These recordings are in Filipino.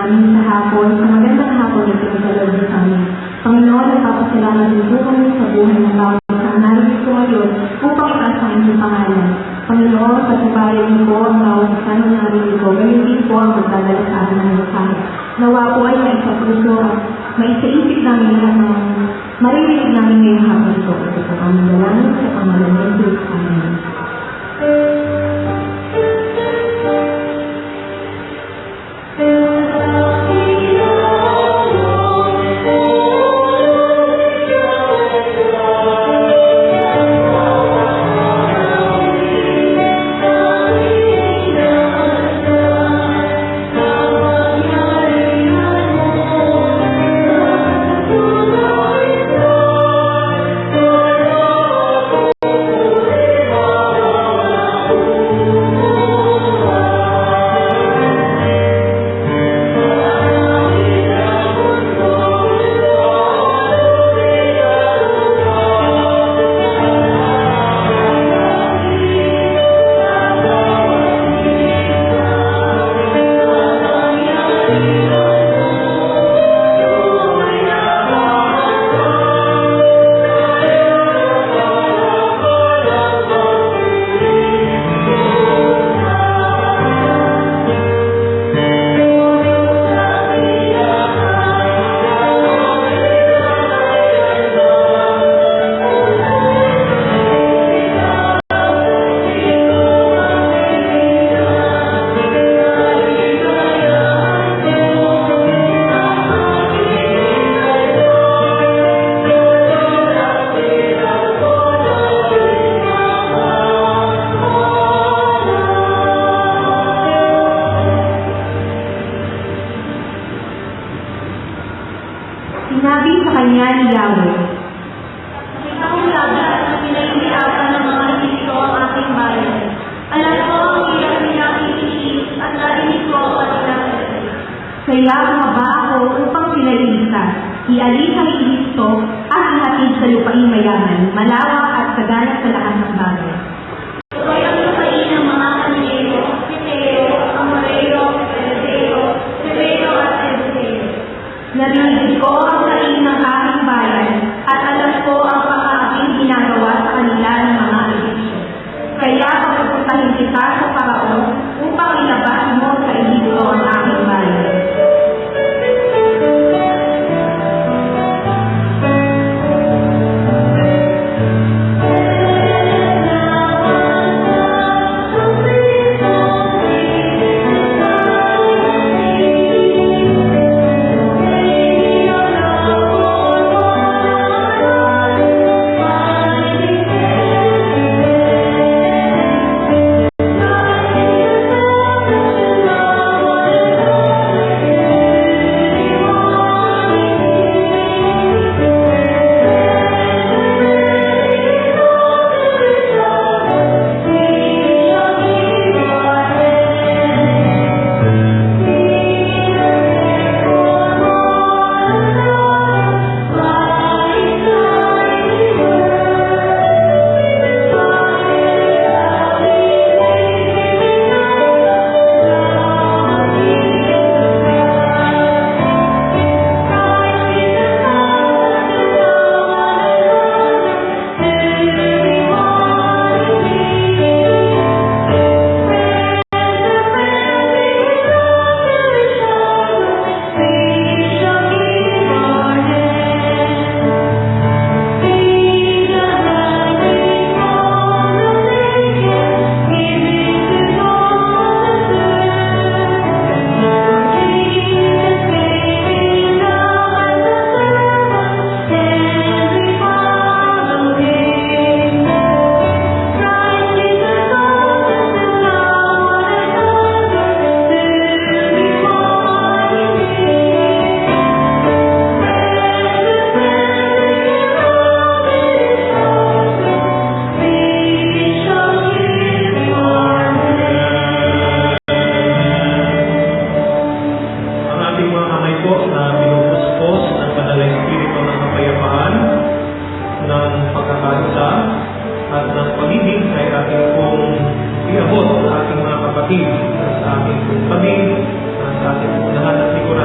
namin sa hapon, sa magandang hapon na pinagdalawin sa amin. Panginoon, nagpapasalamat din po kami sa buhay ng bawat isang narito ngayon upang itaas ang inyong pangalan. Panginoon, patubayan niyo po ang bawat isa ng narito, gayon din po ang magdadala sa amin ng mensahe. Nawa po ay may sa puso at maisaisip namin lahat ng marinig namin ngayong hapon ito. Ito po ang dalangin sa pangalan ng Diyos. Amen. Sinabi sa kanya ni Yahweh, "Ikaw laban at pinahihirapan ng mga Egipto ang ating bayan. Alam ko ang ilang pinakikis at narinig ko ang kanilang sabi. Kaya bumaba ako upang sila ilisan. Ialis ang Egipto at ihatid sa lupaing mayaman, malawak at sagana sa lahat ng bagay. Ito'y ang lupain ng mga Kaneo, Hiteo, Amoreo, Eldeo, Hebeo at Ebuseo. Narinig ko ang saing ng aking bayan at alam ko ang pang-aabing ginagawa sa kanila ng mga Egipsyo. Kaya papupuntahin kita sa Paraon upang ilabas mo sa Egipto ang aking bayan." kapatid, sa ating tabi, sa ating lahat at likuran.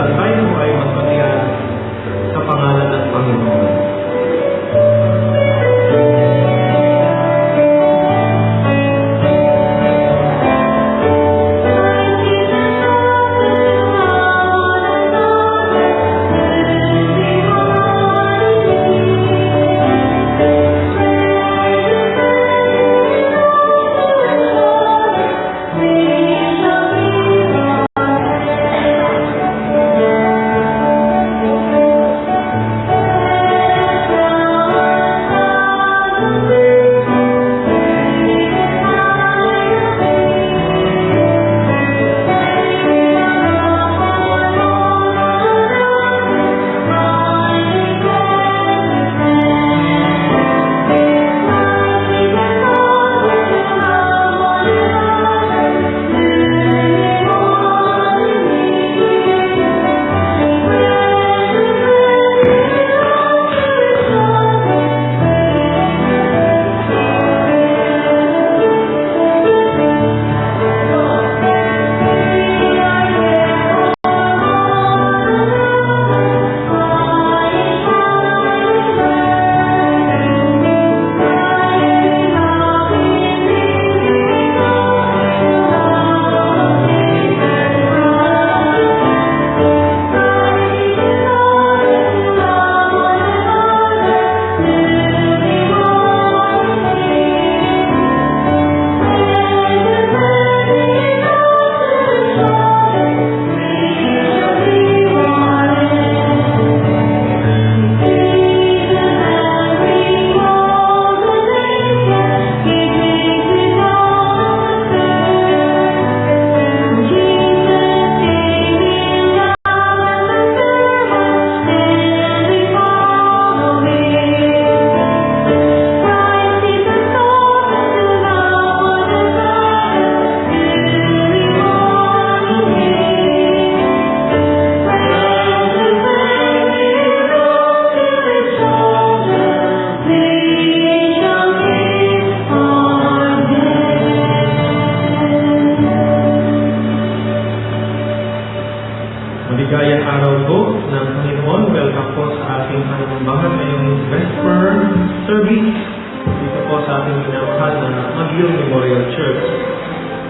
Hidalgo ng Panginoon. Welcome po sa ating panambahan ngayong Vesper Service dito po sa ating minamahal na Magil Memorial Church.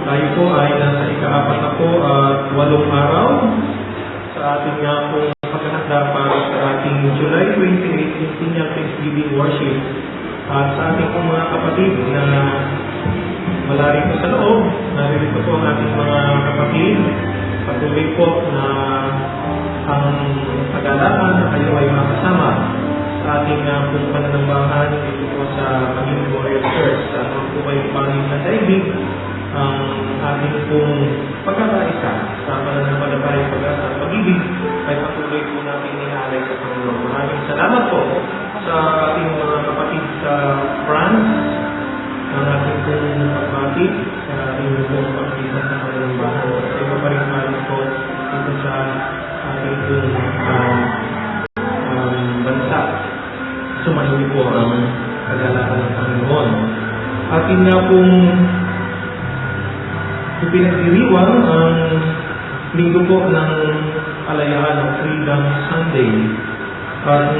Tayo po ay nasa ika-4 na po at 8 araw sa ating nga po paghahanda para sa ating July 28 Centennial Thanksgiving Worship. At sa ating po mga kapatid na wala rin po sa loob, naririto po ang ating mga kapatid. Patuloy po na ang kagalaan na kayo ay makasama sa ating pong pananambahan dito po sa Magil Memorial Church. Sa ating po ay panging na daigdig ang ating pong pagkakaisa sa pananampalataya pag-asa at pag-ibig ay patuloy po natin inaalay sa Panginoon. Maraming salamat po sa ating mga kapatid sa France, ang ating pong pagbati sa inyong pong pagkita sa pananambahan. Sa iba pa rin paano po dito sa ating pong bansa. Sumahin po ang kagalaan ng Panginoon. Atin na pong ipinagdiriwang ang linggo po ng kalayaan ng Freedom Sunday. At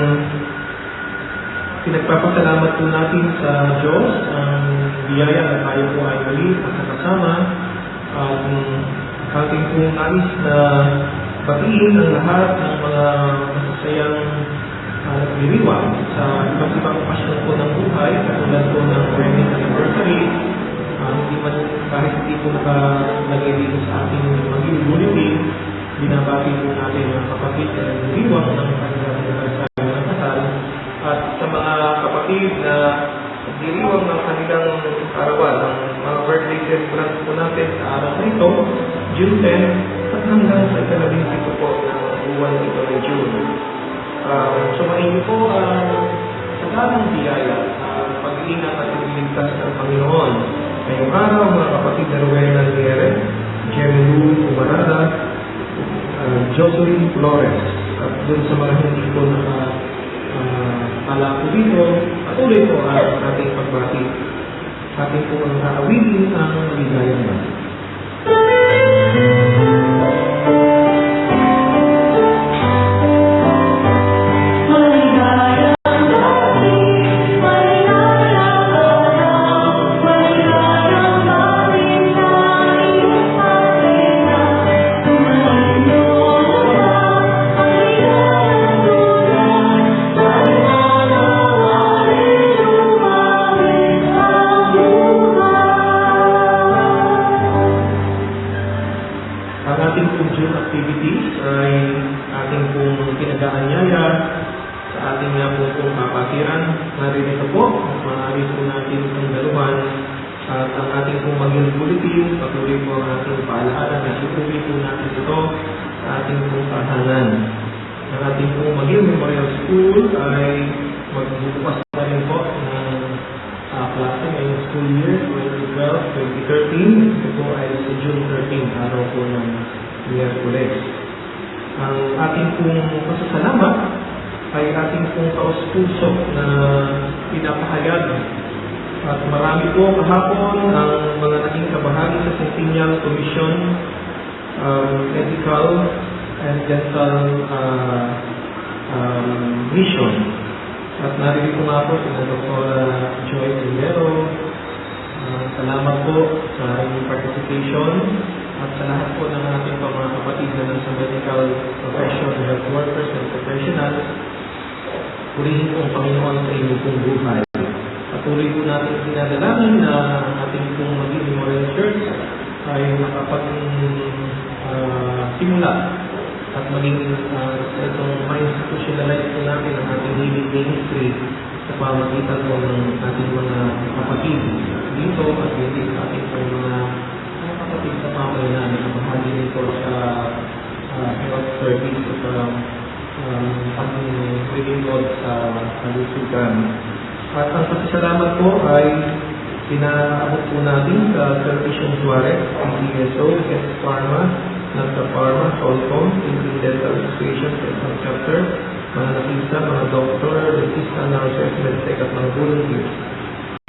pinagpapasalamat po natin sa Diyos ang biyaya na tayo po ay muli magkakasama. At ating pong nais na batiin ang lahat ng mga masasayang nagdiriwang sa iba't ibang okasyon po ng buhay, katulad po ng wedding anniversary. Hindi man kahit hindi po nakalagay dito sa ating Magil Bulletin, binabati po natin ang kapatid na nagdiriwang ng kanilang anniversary ng kasal. At sa mga kapatid na nagdiriwang ng kanilang arawan, ang mga birthday celebrants po natin sa araw na ito, June 10, at hanggang sa ika-17 po ng buwan ito ng June. Sumain niyo po ang sagalang biyaya ang pag-iingat at pagligtas ng Panginoon. Ngayong araw, mga kapatid na Rowena Nieres, Jerry Lou Umarada, Jocelyn Flores, at doon sa mga hindi po nakapala po dito, patuloy po ang ating pagbati. Ating po ang aawilin ang ligayang natin. Kahapon ang mga naging kabahagi sa Centennial Commission Medical and Dental Mission. At narinig ko nga po si Dr. Joy Primero. Salamat po sa inyong participation at sa lahat po ng ating mga kapatid na nasa medical profession, health workers and professionals. Purihin po ang Panginoon sa inyong pong buhay. Patuloy po natin sinadalangin na ating pong Magil Memorial Church ay makapag-simula at maging sa itong ma-institutionalize po natin ang ating healing ministry sa pamagitan po ng ating mga kapatid dito at hindi sa ating pong mga kapatid sa pamayanan na bahagi nito sa health service at pag-lingkod sa kalusugan. At ang pasasalamat po ay pinaabot po natin sa Sir Vision Suarez, PDSO, S. Pharma, Nasa Pharma, Solcom, Philippine Dental Association, Dental Chapter, mga nakisa, mga doktor, dentista, nurses, medtech at mga volunteers.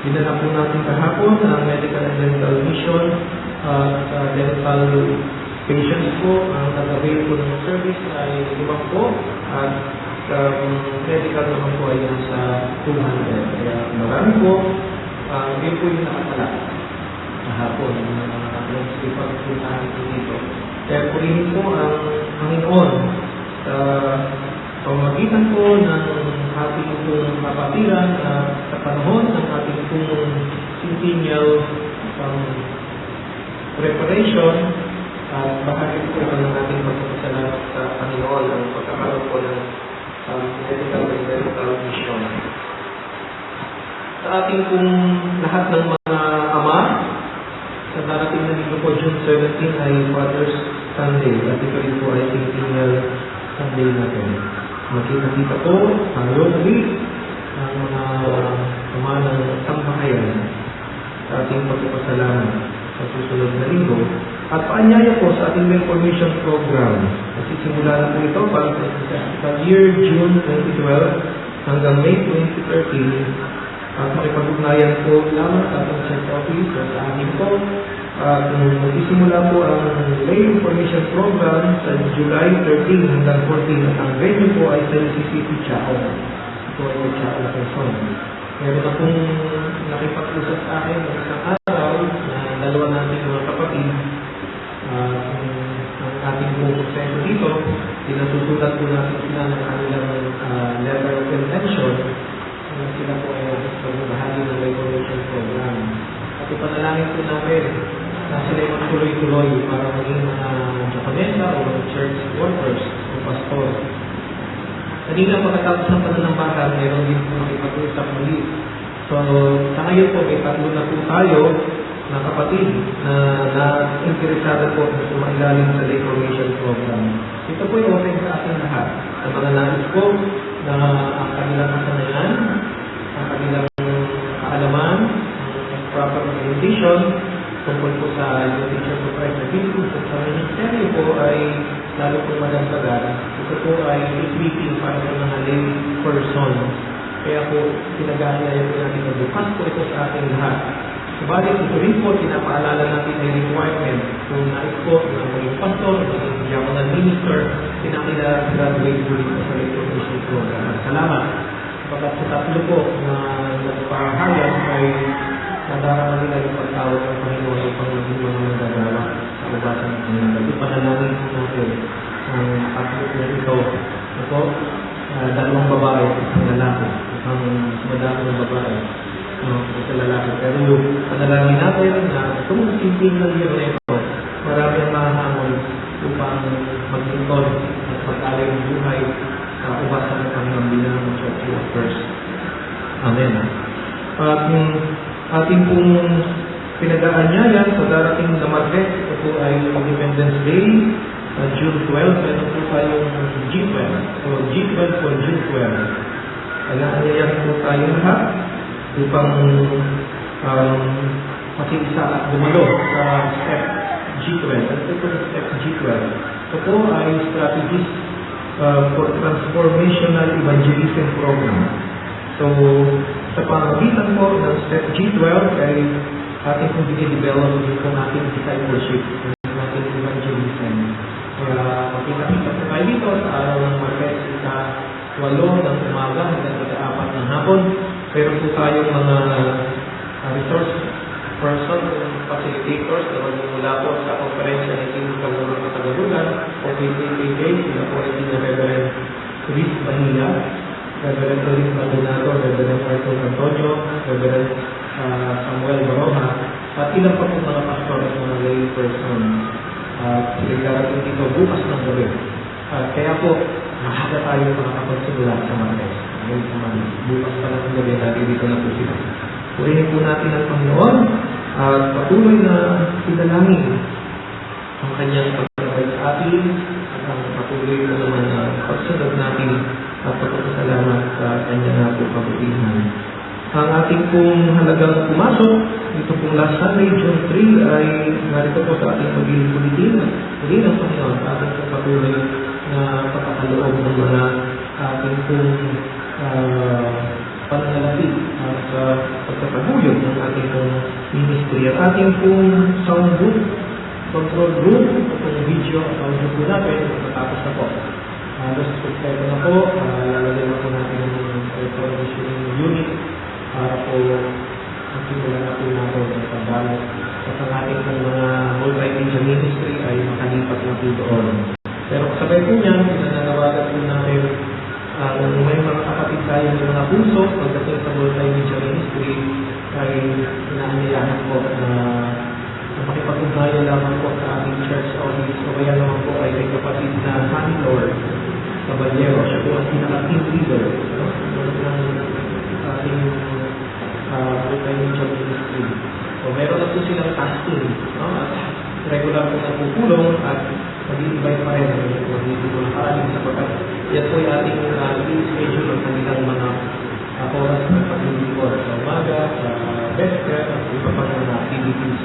Dinala po natin kahapon ang Medical and Dental Mission at Dental patients po. Ang nag-avail po ng service ay 5 po at medical naman po ay nasa 200. Kaya marami po. Yun po yung nakatala kahapon ng mga nagsipapuntahan po dito. Kaya purihin po ang Panginoon sa pamagitan po ng ating pong kapatiran sa panahon ng ating pong centennial preparation at bahagi po ng ating pagpapasalamat sa Panginoon ang pagkakaroon po ng medical mission. Sa ating pong lahat ng mga ama, sa darating na linggo po, June 17 ay Father's Sunday at ito rin po ay centennial Sunday natin. Makita-kita po tayo ulit ang mga ama ng sambahayan sa ating pagpapasalamat sa susunod na linggo. At paanyaya po sa ating Reformation Program. Kasi simula na po ito para sa year June 2012 hanggang May 2013 at makipag-ugnayan po lamang sa ating church office o sa amin po. At magsisimula po ang Lay Information Program sa July 13 hanggang 14 at ang venue po ay sa Mississippi Chao. Ito ay Chao na Quezon. Meron na pong nakipag-usap sa akin ng isang araw na dalawa natin mga kapatid. Ang ating pong proseso dito, pinasusulat po natin sila ng kanilang letter of intention. Sila po ay magbahagi ng Reformation Program. At ipanalangin po namin na sila ay magtuloy-tuloy para maging mga Japanesa o mga church workers o pastor. Kanina pagkatapos ng pananampahan, mayroon din po makipag-usap muli. So, sa ngayon po, may 3 na po tayo na kapatid na interesado po na sumailalim sa Reformation Program. Ito po ay open sa ating lahat. Sa mga nais po na ang kanilang kasanayan, ang kanilang kaalaman, ang proper orientation, tungkol po sa Education for Christ na Christus at sa ministeryo po ay lalo pong madagdagan. Ito po ay meeting para sa mga lay person. Kaya po, pinag-aanyaya po natin na bukas po ito sa ating lahat. Subalit, ito rin po, pinapaalala natin ay requirement. Kung nais po na maging pastor, maging diaconal minister, pinakila-graduate po rin po sa Reformation Program. Salamat. Pagkat sa 3 po na nagpahayag ay nadarama nila yung pagtawag ng Panginoon upang maging mga nagagawa sa labasan ng Panginoon. Ito panalangin po natin ang 3 na ito. Ito, 2 babae at isang lalaki. Ang madami ng babae. Sa lalaki. Pero yung panalangin natin na itong sinting ng year na ito, marami ang mahahamon upang maglingkod at pag-alay ng buhay sa ubasan ng pangambina ng church workers. Amen. At yung ating pong pinag-aanyayan sa darating na Martes, ito po ay Independence Day, June 12, meron po tayong G12. So G12 for June 12. Kaya anyayan po tayo lahat upang makiisa at dumalo sa step G12. Ito po sa step G12. Ito po ay Strategies for Transformational Evangelism Program. So, sa pamagitan po ng step G12 ay ating pong binidevelop yung ating discipleship, yung ating evangelism. Kaya makikita po tayo dito sa araw ng Martes sa 8 ng umaga hanggang sa 4 ng hapon. Pero po tayong mga resource person, facilitators na magmula po sa konferensya ng Team Pagulong at Tagalugan o PTPJ, sila po ay sina Reverend Chris Bahia, Reverend Luis Maldonado, Reverend Arthur Antonio, Reverend Samuel Baroja, at ilang pa po mga pastor at mga lay person. Sila darating dito bukas ng gabi. Kaya po, mahaba tayo makakapagsimula sa Martes. Bukas pa lang ng gabi natin dito na po sila. Purihin po natin ang Panginoon at patuloy na pinalangin ang kanyang pagkakabay sa atin at ang patuloy na naman na pagsunod natin at pagpapasalamat sa kanyang na po kabutihan. Ang ating pong halagang pumasok, ito pong last Sunday, June 3, ay narito po sa ating magiging bulitin. Muli ng Panginoon sa ating pong patuloy na pagkakaloob ng mga ating pong pananalapi sa pagkakabuyog ng ating pong ministry. At ating pong sound group, control group, itong video at audio po natin matapos na po. Halos kompleto na po, lalagyan na po natin yung recording unit para po magsimulan na po natin ang pagbalot at ang ating mga multimedia ministry ay makalipat na po doon. Pero kasabay po niyan, pinananawagan po natin kung may mga kapatid tayo ng mga puso pagdating sa multimedia ministry ay inaanyayahan po na makipag-ugnayan lamang po sa ating church office o kaya naman po ay may kapatid na Honey Lord Caballero. Siya po ang pinaka-team leader ng ating multimedia ministry. So meron na po silang tasking, at regular po na pupulong at mag-i-invite pa rin mag-i-invite po nakarating sapagkat yan po yung ating i-schedule ng kanilang mga oras ng pag-i-report sa umaga, sa vesper, at iba pa mga activities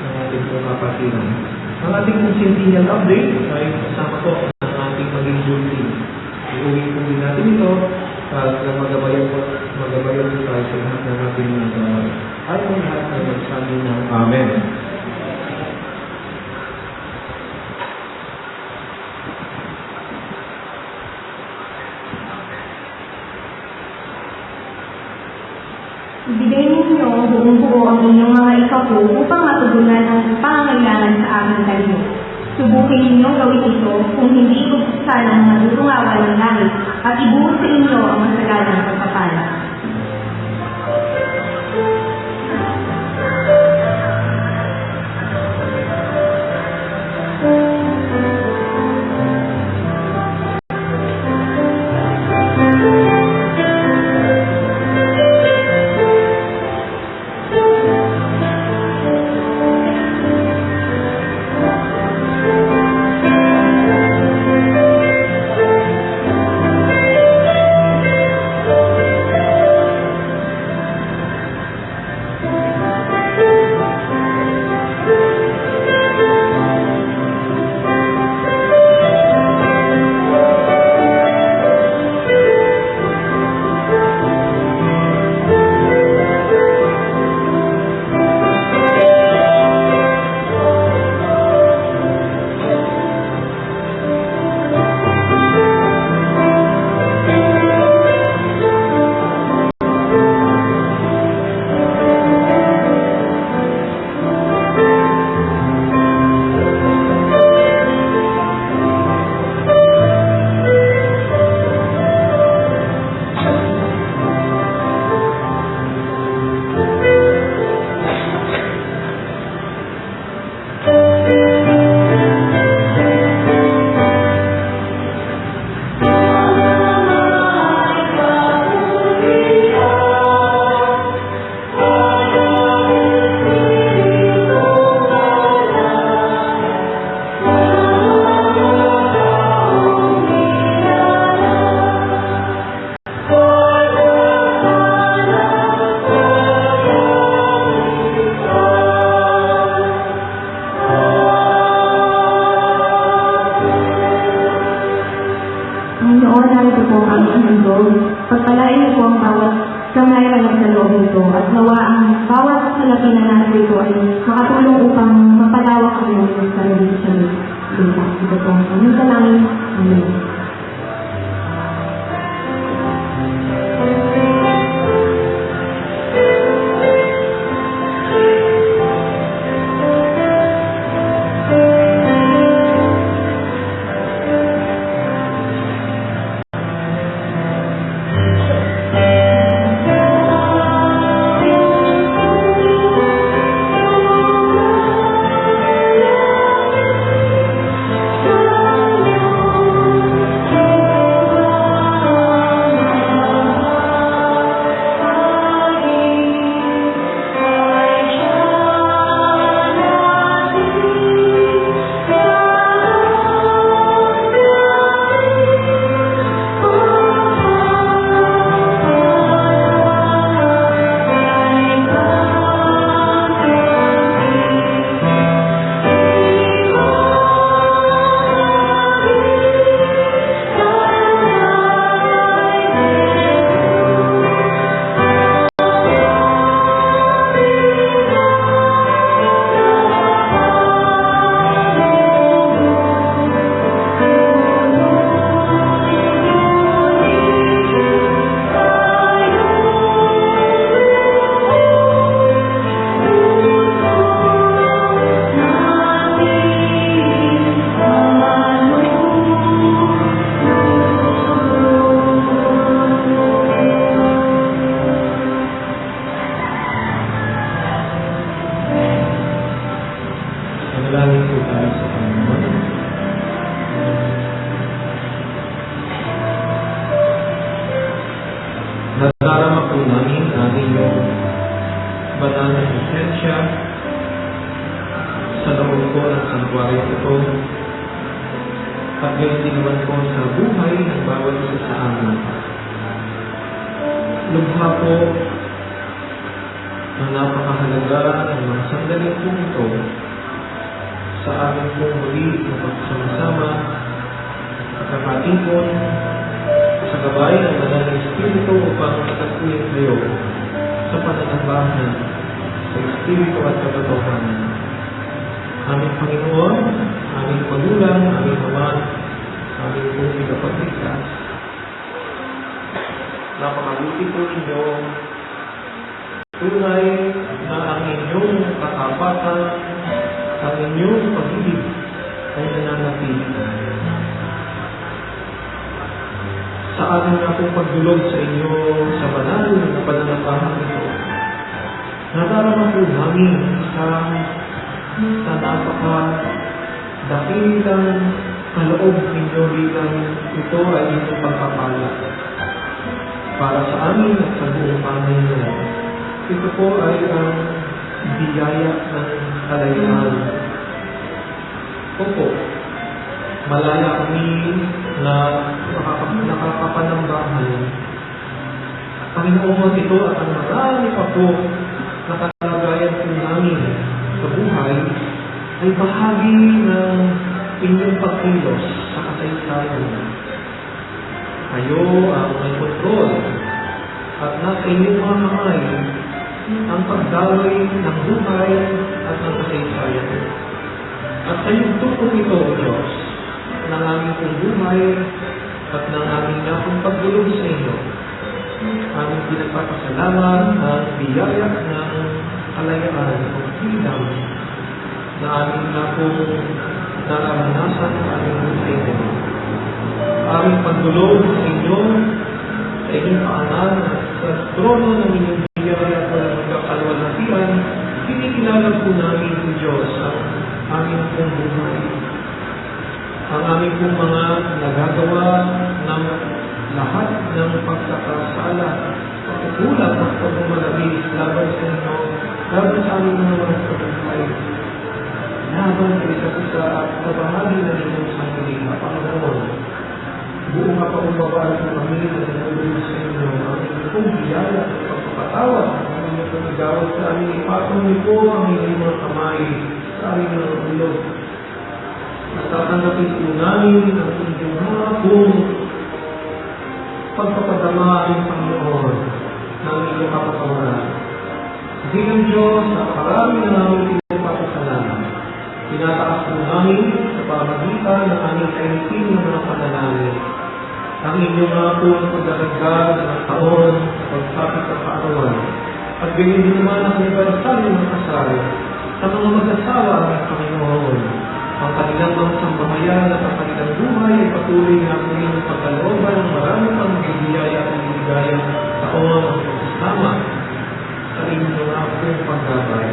ng ating po kapatiran. Ang ating pong centennial update ay kasama po ng ating maging bulletin. Iuwi po din natin ito at magabayan po tayo sa lahat ng ating ay po lahat ng magsabi ng Amen. Ibigay ninyo buong buo ang inyong mga ikapu upang matugunan ang pangangailangan sa aming kanyo. Subukin ninyong gawin ito kung hindi ibubuksan ang natutungawan ng langit at ibuhos sa inyo ang masagalang pagpapala. Pagpalain niyo po ang bawat kamay na sa loob nito at nawa ang bawat salapi na nasa ito ay makatulong upang mapalawak ang iyong sarili sa lupa. Ito po ang aming dalangin. Amen. presensya sa loob ko ng santuario ito at gayon din naman po sa buhay ng bawat isa sa amin. Lubha po ang napakahalaga ng mga sandaling po ito sa amin pong muli na pagsama-sama at nakatipon sa gabay ng banal na Espiritu upang matagpuin kayo sa pananabahan sa Espiritu at katotohanan. Aming Panginoon, aming Magulang, aming Ama, aming pong tagapagligtas. Napakabuti po ninyo. Tunay na ang inyong katapatan, ang inyong pag-ibig ay nananatili. Sa ating na pong pagdulog sa inyo sa banal na pananabahan ito, nadarama po namin sa napaka-dakilang kaloob ninyo bilang ito ay inyong pagpapala para sa amin at sa buong pamilya. Ito po ay ang biyaya ng kalayaan. Opo, malaya kami na nakakapanambahan. Panginoon, ito at ang marami pa po na kalagayan po namin sa buhay ay bahagi ng inyong pagkilos sa kasaysayan. Kayo ang may kontrol at nasa inyong mga kamay ang pagdaloy ng buhay at ng kasaysayan. At sa yugto po ito, O Diyos, ng aming pong buhay at ng aming napong pagdulog sa inyo, aming pinagpapasalamat ang biyaya ng kalayaan o freedom na aming napong nararanasan sa aming buhay nito. Aming pagdulog sa inyo, sa inyong paanan at sa trono ng inyong biyaya at walang magkakalwalhatian, kinikilala po namin ang Diyos ang aming pong buhay. Ang aming pong mga nagagawa ng lahat ng pagkakasala, pagkukulang at pagmamalabis laban sa inyo, laban sa aming mga pagkabuhay, laban sa isa't isa at kabahagi na inyong sarili, Panginoon. Buong kapakumbabaan sa kami na sinulong sa inyo, ang inyong biyaya at pagpapatawad, ang inyong pagigawad sa amin, ipatong niyo po ang inyong mga kamay sa aming mga ulog. At tatanggapin po namin ang inyong mga pong pagpapadama ang Panginoon ng inyong kapatawaran. Bilang Diyos, napakarami na namin pinagpapasalamat. Tinataas po namin sa pamagitan ng aming kainitin ng mga panalangin. Ang inyong mga po pagdadagdag ng taon sa pagsapit sa kaarawan. At ganyan din naman ang universal ng kasal sa mga mag-asawa ng Panginoon. Ang kanilang mga sambahayan at ang kanilang buhay ay patuloy na po inyong pagkalooban ng marami pang bibiyaya at bibigaya taon ang pagsasama sa inyong mga pong paggabay.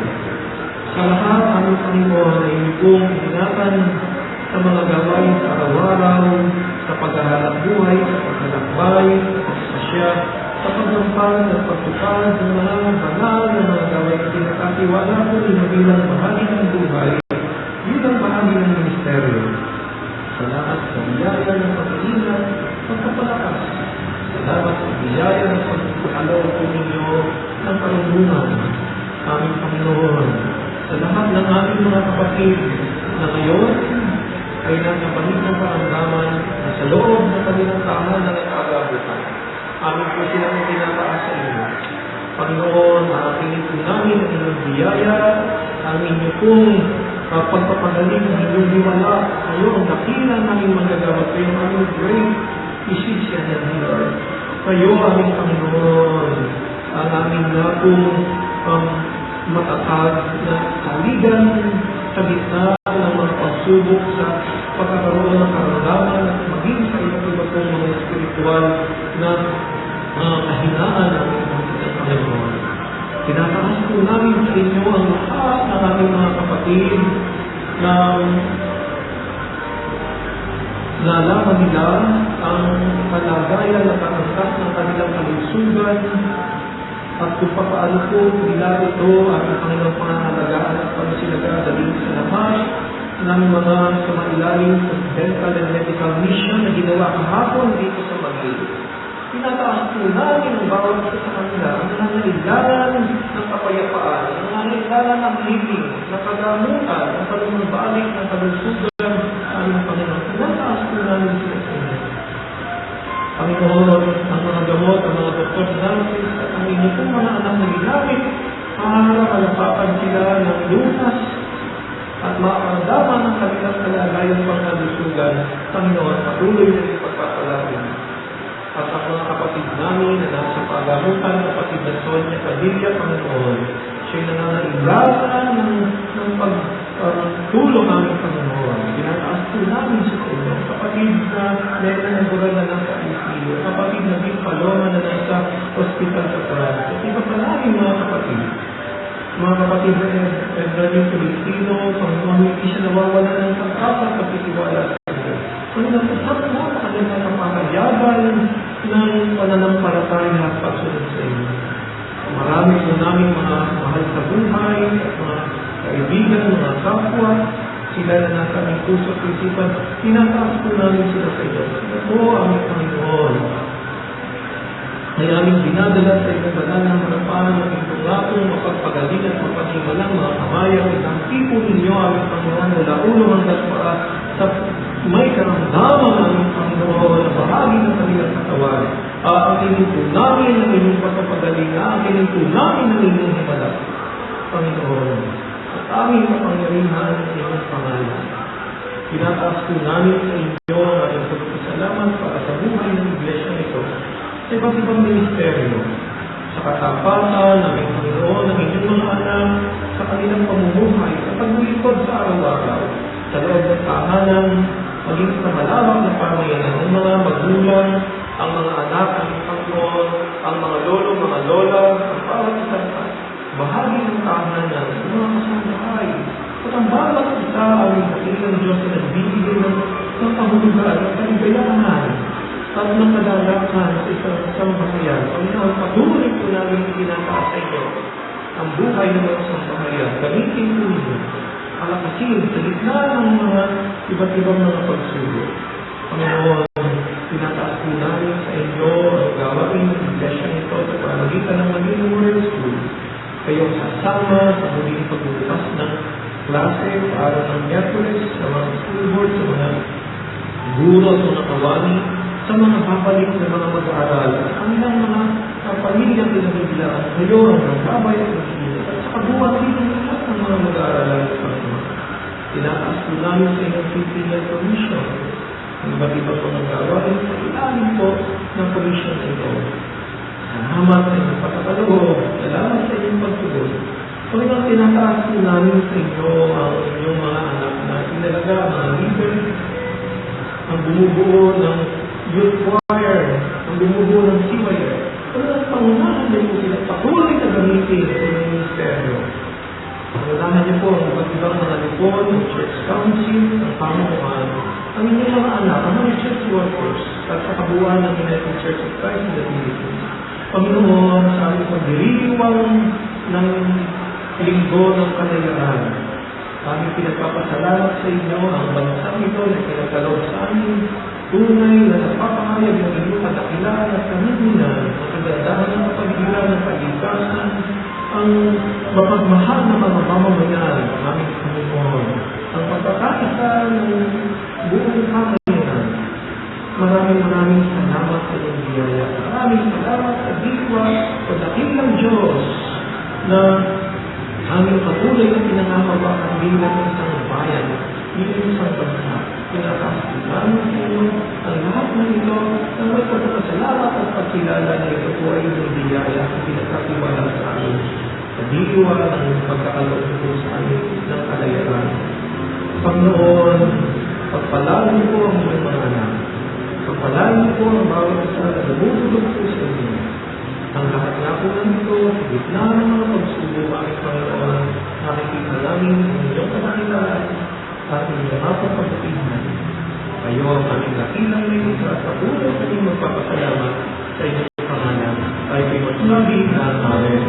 Sa lahat, aming Panginoon ay inyong pong ingatan sa mga gawain sa araw-araw, sa paghahanap buhay, sa paglalakbay, sa pagsasya, sa paglampag at pagtupad ng mga banal na mga gawain pinakatiwala po ninyo bilang bahagi ng buhay, bilang bahagi ng ministeryo. Salamat sa biyaya ng pag-iingat, pagpapalakas. Salamat sa biyaya ng pagpapalaw po ninyo ng kalungunan, aming Panginoon. Sa lahat ng aming mga kapatid na ngayon ay nasa panitang karamdaman na sa loob ng kanilang tahanan ng kaagabutan. Amin po silang tinataas sa inyo. Panginoon, aakinin po namin ang inyong biyaya, ang inyong pong pagpapagaling, ang inyong liwala. Kayo ang dakila naming magagawa. Kayo ang aming great physician and healer. Kayo, aming Panginoon, ang aming na pong matatag na saligan sa gitna ng mga pagsubok sa pagkakaroon ng karamdaman at maging sa iba pong mga espiritual na kahinaan ng Panginoon. Tinataas po namin sa inyo ang lahat ng aming mga kapatid na nalaman nila ang kalagayan at angkas ng kanilang kalusugan At kung paano po nila ito at ang kanilang pangangalagaan at pangsilagadaling sa labas ng mga sumailalim sa dental and medical mission na ginawa kahapon dito sa Magil. Pinataas po namin ang bawat isa sa kanila ang nangangailangan ng kapayapaan, ang nangangailangan ng living, ng kagamutan, ng palumbalik, ng kalusugan sa aming Panginoon. Pinataas po namin sila sa inyo. Panginoon, ang mga gamot, ang mga doktor natin, at ang inyong pong mga anak na ginamit para malapakan sila ng lunas at makamdaman ang kanilang kalagayan pang kalusugan. Panginoon, patuloy na yung pagpapalagin. At ang mga kapatid namin na nasa pagamutan, kapatid na Sonia Padilla, Panginoon, siya'y nangangailangan ng pagtulong aming Panginoon. Pinataas po namin sa inyo. Kapatid na Nena Eburan na nasa ICU, kapatid na Big Paloma na nasa hospital sa France. At iba pa namin mga kapatid na Edwarding Pilipino, Panginoon, hindi siya nawawala ng pag-asa at pagtitiwala sa inyo. Panginoon, pasok mo sa kanilang kapakayaban ng pananampalataya at pagsunod sa inyo. Marami po namin mga mahal sa buhay at mga kaibigan, mga kapwa, sila na nasa aming puso at isipan, tinataas po namin sila sa inyo. Ito po aming Panginoon. Ay aming dinadala sa inyong banal ng harapan ng inyong lapong mapagpagaling at mapaghimalang mga kamayan at ang tipo ninyo aming Panginoon mula ulo hanggang paa sa may karamdaman aming Panginoon na bahagi ng kanilang katawan. Aanginin po namin ang inyong pagpapagaling, aanginin po namin ang inyong himala, Panginoon. At aming kapangyarihan sa inyong pangalan. Pinataas po namin sa inyo ang aming pagpapasalamat para sa buhay ng iglesia nito. Sa iba't ibang ministeryo, sa katapatan ng aming Panginoon, ng inyong mga anak, sa kanilang pamumuhay, sa paglilipod sa araw-araw, sa loob ng tahanan, maging sa malawak na pamayanan ng mga magulang, ang mga anak ng Panginoon, ang mga lolo, mga lola, ang bawat isang bahagi ng tahanan ng mga kasambahay. At ang bawat isa ang dakilang Diyos na nagbibigay ng kahulugan, ng kaligayahan, at ng kadalakan sa isang bahayan. Panginoon, patuloy po namin itinataas sa inyo ang buhay ng mga sambahayan. Gamitin po ninyo, palakasin sa gitna ng mga iba't ibang mga pagsubok. Panginoon, tinataas po namin sa inyo ang gawain ng iglesia nito sa pamagitan ng Magil Memorial School. Kayong sasama sa muling pagbubukas ng klase para ng Miyerkules sa mga school board, sa mga guro at mga kawani, sa mga babalik na mga mag-aaral at kanilang mga pamilyang pinagbibilaan. Kayo ang nagkabay at nagsimulat at sa kabuhat din ng lahat ng mga mag-aaralan sa Panginoon. Tinataas po namin sa inyong Philippine Commission ang iba't ibang mga gawain sa ilalim po ng commission na ito. Salamat sa inyong pagkakaloob. Salamat sa inyong pagtugon. Panginoon, tinataas po namin sa inyo ang inyong mga anak na inalaga, mga leader, ang bumubuo ng youth choir, ang bumubuo ng CYR. Panginoon, pangunahan niyo po sila patuloy na gamitin sa inyong ministeryo. Pangunahan niyo po ang iba't ibang mga lupon, ang church council, ang pamunuan, ang inyong mga anak, ang mga church workers, at sa kabuuan ng United Church of Christ in the Philippines. Panginoon, sa aming pagdiriwang ng linggo ng kalayaan, aming pinagpapasalamat sa inyo ang bansang ito na pinagkaloob sa amin, tunay na napapahayag ng inyong kadakilaan at kanununan, ang kagandahan ng kapaligiran ng paligtasan, ang mapagmahal na mga mamamayan ng aming Panginoon, ang pagkakaisa ng buong pamayanan. Maraming salamat sa inyong biyaya. Maraming salamat sa diwa o dakilang Diyos na aming patuloy na pinangahawakan bilang isang bayan, bilang isang bansa. Pinataas namin sa inyo ang lahat ng ito na may pagkakasalamat at pagkilala na ito po ay inyong biyaya at pinagkatiwala sa amin. Sa diwa ng pagkakaloob po sa amin ng kalayaan. Panginoon, pagpalain po ang inyong mga anak. Pagpalain po ang bawat isa na lumulog po sa inyo. Ang lahat nga po nandito, sa gitna ng mga pagsubok, aming Panginoon, nakikita namin ang inyong kadakilaan at inyong mga pagpapatihan. Kayo ang aming dakilang may isa at patuloy sa inyong magpapasalamat sa inyong pangalan. Tayo kayo kalangitan. Amen.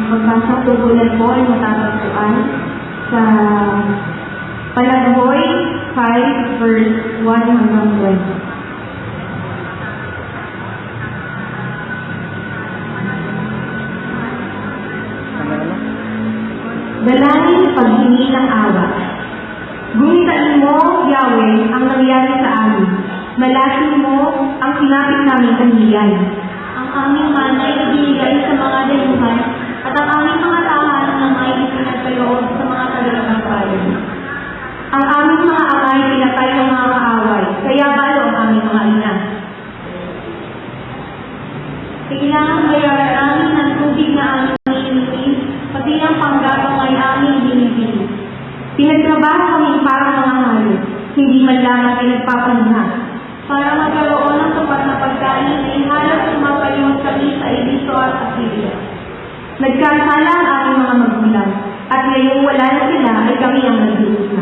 Pagbasa tugulan po ay matatagpuan sa Palaghoy 5 verse 1 hanggang 20. Dalangin sa paghingi ng awa. Gunitain mo, Yahweh, ang nangyari sa amin. Malasin mo ang sinapit namin kanilay. Ang aming manay na binigay sa mga dayuhan at ang aming mga tahanan na may ipinagkaloob sa mga kagalagang bayan. Ang aming mga amay pinatay ng mga kaaway, kaya balo ang aming mga ina. Kailangan bayaran namin ng tubig na aming iniinis, pati ang panggabang ay aming binibili. Pinagtrabaho kami parang mga hayop, hindi man lamang pinagpapanuha. Para magkaroon ng sapat na pagkain, ay halos sumapalimot kami sa Egipto at Assyria. Nagkasala ang aming mga magulang, at ngayong wala na sila ay kami ang nagdusa.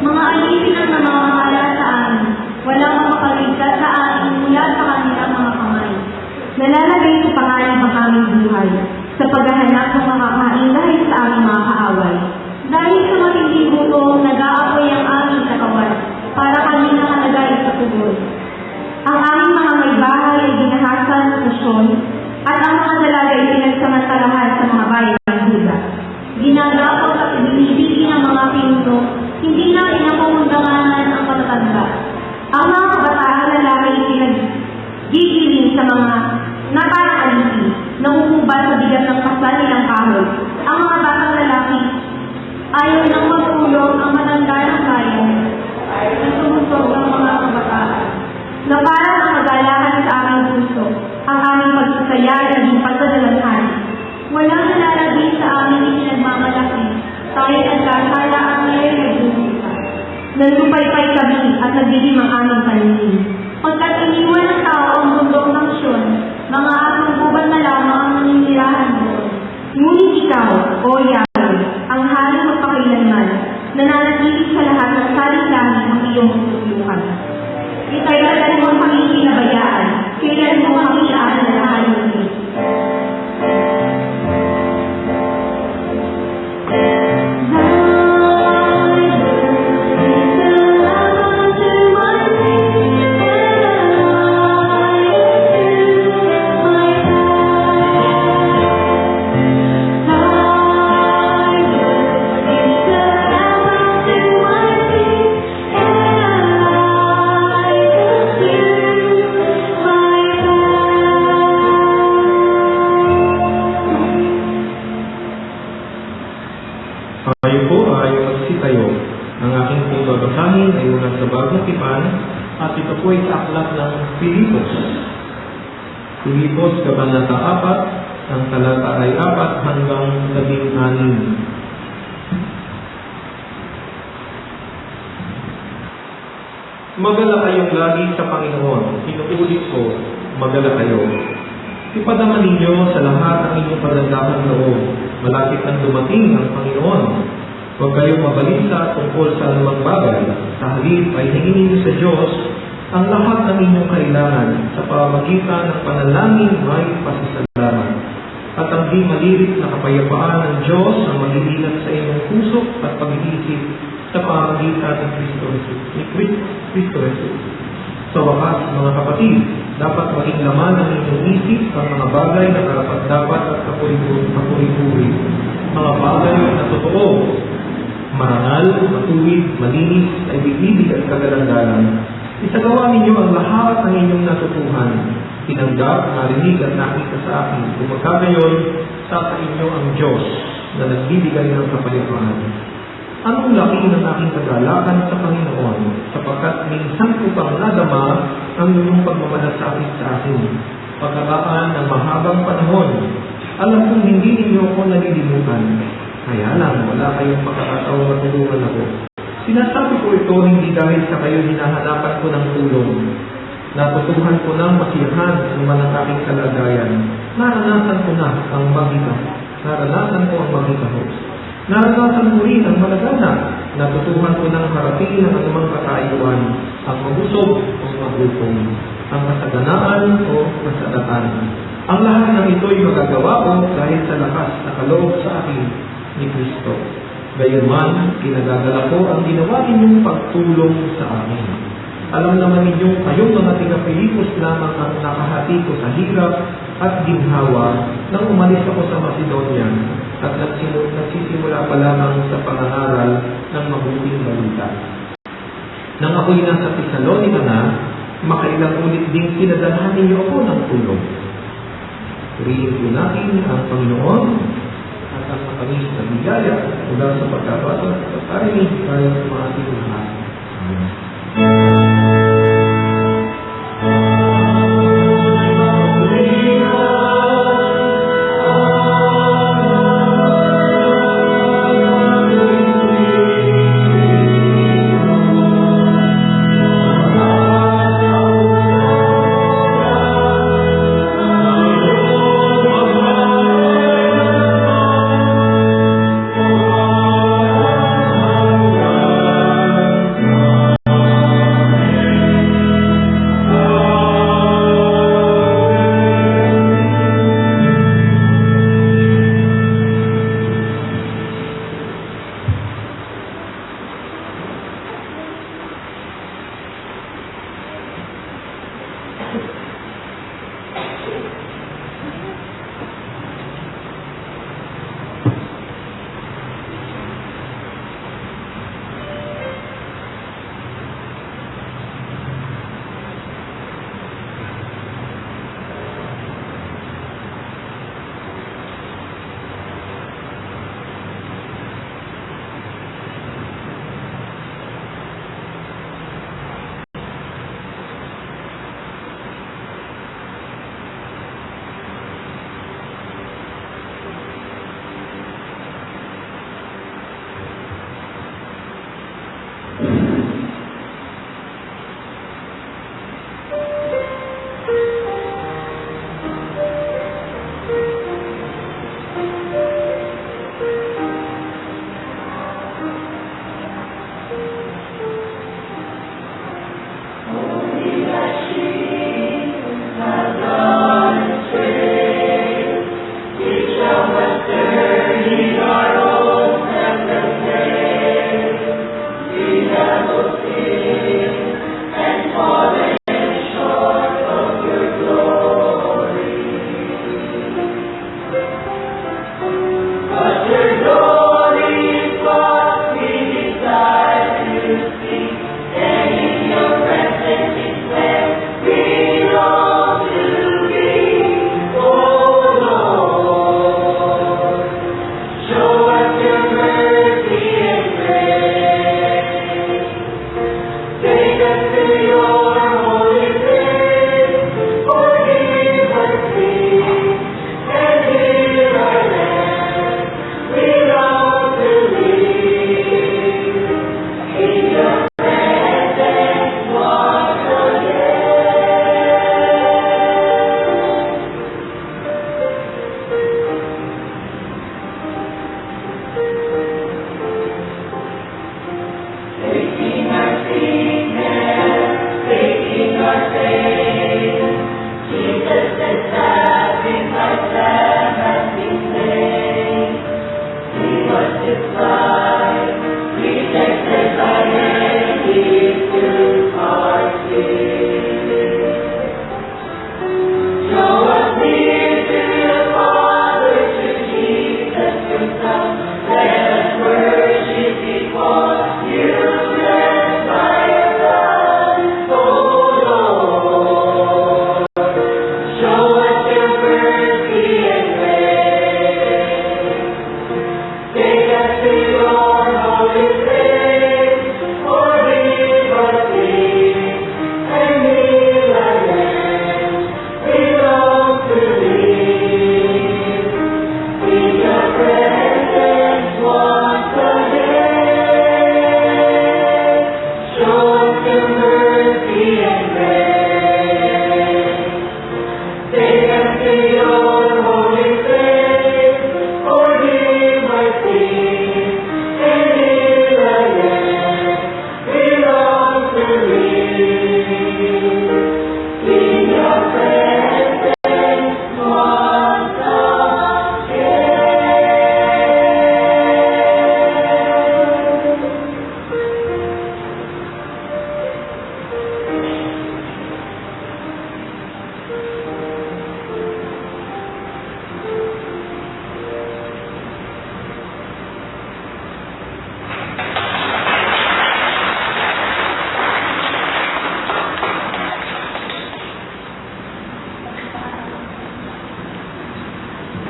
Mga alipin ang namamahala sa amin, walang makaligtas sa amin mula sa kanilang mga kamay. Nalalagay sa pangalan ang aming buhay, sa paghahanap ng makakain dahil sa aming mga kaaway. Dahil sa matinding gutom, nag-aapoy ang aming katawan, para kami nakalagay sa tubod. Ang aming mga may bahay ay ginahasan sa stasyon, at ang mga dalaga ay pinagsamantalahan sa mga bayan ng Huda. Ginagapag at binibigyan ng mga pinuno, hindi na pinapamundanganan ang patatanda. Ang mga kabataang lalaki ay pinaggigiling sa mga naparaalisi, nanguhubad sa bigat ng pasal nilang kahoy. Ang mga batang lalaki ayaw nang magulong ang matanda ng bayan na sumusog ng mga kabataan. Na parang ang magalakan sa aming puso, ang aming pagsasaya ay naging pagdadalanhan. Walang nalalagay sa aming isinagmamalaki, tayo nagkasala ang ngayon nagdudusa. Nagtupaypay kami at nagdidim ang aming paningin. Pagkat iniwan ng tao ang bundok ng Siyon, mga atong gubat na lamang ang naninirahan doon. Ngunit ikaw, O Yahweh, ang hari magpakailanman, nananatili sa lahat ng salit-langit ang iyong tutulukan. Ikailan mo kami pinabayaan, kailan mo kami aalalahanin. Pilipos, Kabanata 4, ang talata ay 4 hanggang 16. Magala kayong lagi sa Panginoon. Inuulit ko, magala kayo. Ipadama ninyo sa lahat ang inyong pagandahan loob. Malapit nang dumating ang Panginoon. Huwag kayong mabalisa tungkol sa anumang bagay. Sa halip ay hingin ninyo sa Diyos ang lahat ng inyong kailangan sa pamamagitan ng panalangin may pasasalamat. At ang di malirit na kapayapaan ng Diyos ang mag-iingat sa inyong puso at pag-iisip sa pamamagitan ng Kristo Jesus. Sa wakas, mga kapatid, dapat maging laman ng inyong isip ang mga bagay na karapat-dapat at kapuri-puri. Mga bagay na totoo, marangal, matuwid, malinis, ay bibig at kagalang-galang. Isagawa ninyo ang lahat ng inyong natutuhan, tinanggap, narinig at nakita sa akin. Kung magkagayon, sa inyo ang Diyos na nagbibigay ng kapayapaan. Anong laki ng aking kagalakan sa Panginoon, sapagkat minsan ko pang nadama ang inyong pagmamalasakit sa akin. Pagkataan ng mahabang panahon, alam kong hindi ninyo ako nalilimutan. Kaya lang, wala kayong pagkakataon na tulungan ako. Sinasabi ko ito hindi dahil sa kayo hinahanapan ko ng tulong. Natutuhan ko ng masiyahan naman ang aking kalagayan. Naranasan ko na ang mag-ikaw. Naranasan ko ang mag-ikaw. Naranasan mo rin ang malagana. Natutuhan ko ng harapin ang anumang katayuan, ang mabusog o magutom, ang kasaganaan o kasadatan. Ang lahat ng ito'y magagawa ko dahil sa lakas na kaloob sa akin ni Kristo. Gayunman, kinagagala ko ang ginawa ninyong pagtulong sa amin. Alam naman ninyong kayong mga taga-Pilipos lamang ang nakahati ko sa hirap at ginhawa nang umalis ako sa Macedonia at nagsisimula pa lamang sa pangangaral ng mabuting balita. Nang ako'y nasa Thessalonica na, makailang ulit ding pinadalhan ninyo ako ng tulong. Purihin po natin ang Panginoon at ang matamis na bigaya mula sa pagkabasa at pagkarinig tayo sa ating lahat. Amen.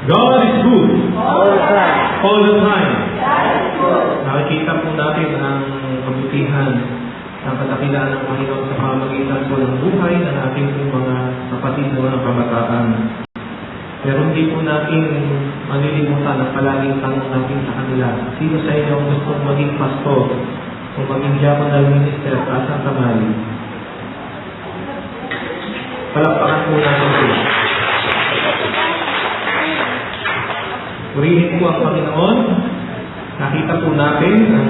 God is good. All the time. All the time. God is good. Nakikita po natin ang kabutihan ng kadakilaan ng Panginoon sa pamamagitan po ng buhay ng ating pong mga kapatid na mga kabataan. Pero hindi po natin malilimutan ang palaging tanong natin sa kanila. Sino sa inyo ang gustong maging pastor o maging diaconal minister at ang kamay? Palakpakan po natin po. Purihin po ang Panginoon. Nakita po natin ang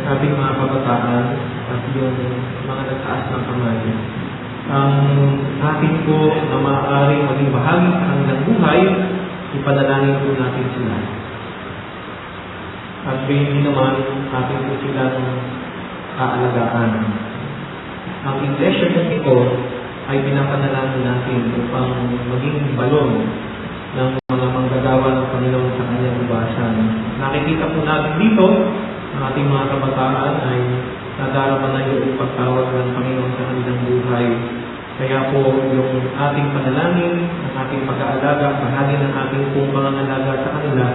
ating mga kabataan at yung mga nagtaas ng kamay. Ang atin po na maaaring maging bahagi sa kanilang buhay, ipanalangin po natin sila. At hindi naman atin po silang aalagaan. Ang iglesia po ito ay pinapanalangin natin upang maging balon ng mga manggagawa ng Panginoon sa kanyang ubasan. Nakikita po natin dito, ang ating mga kabataan ay nadarama na yung pagtawag ng Panginoon sa kanilang buhay. Kaya po yung ating panalangin, ang ating pag-aalaga, bahagi ng ating pong pangangalaga sa kanila,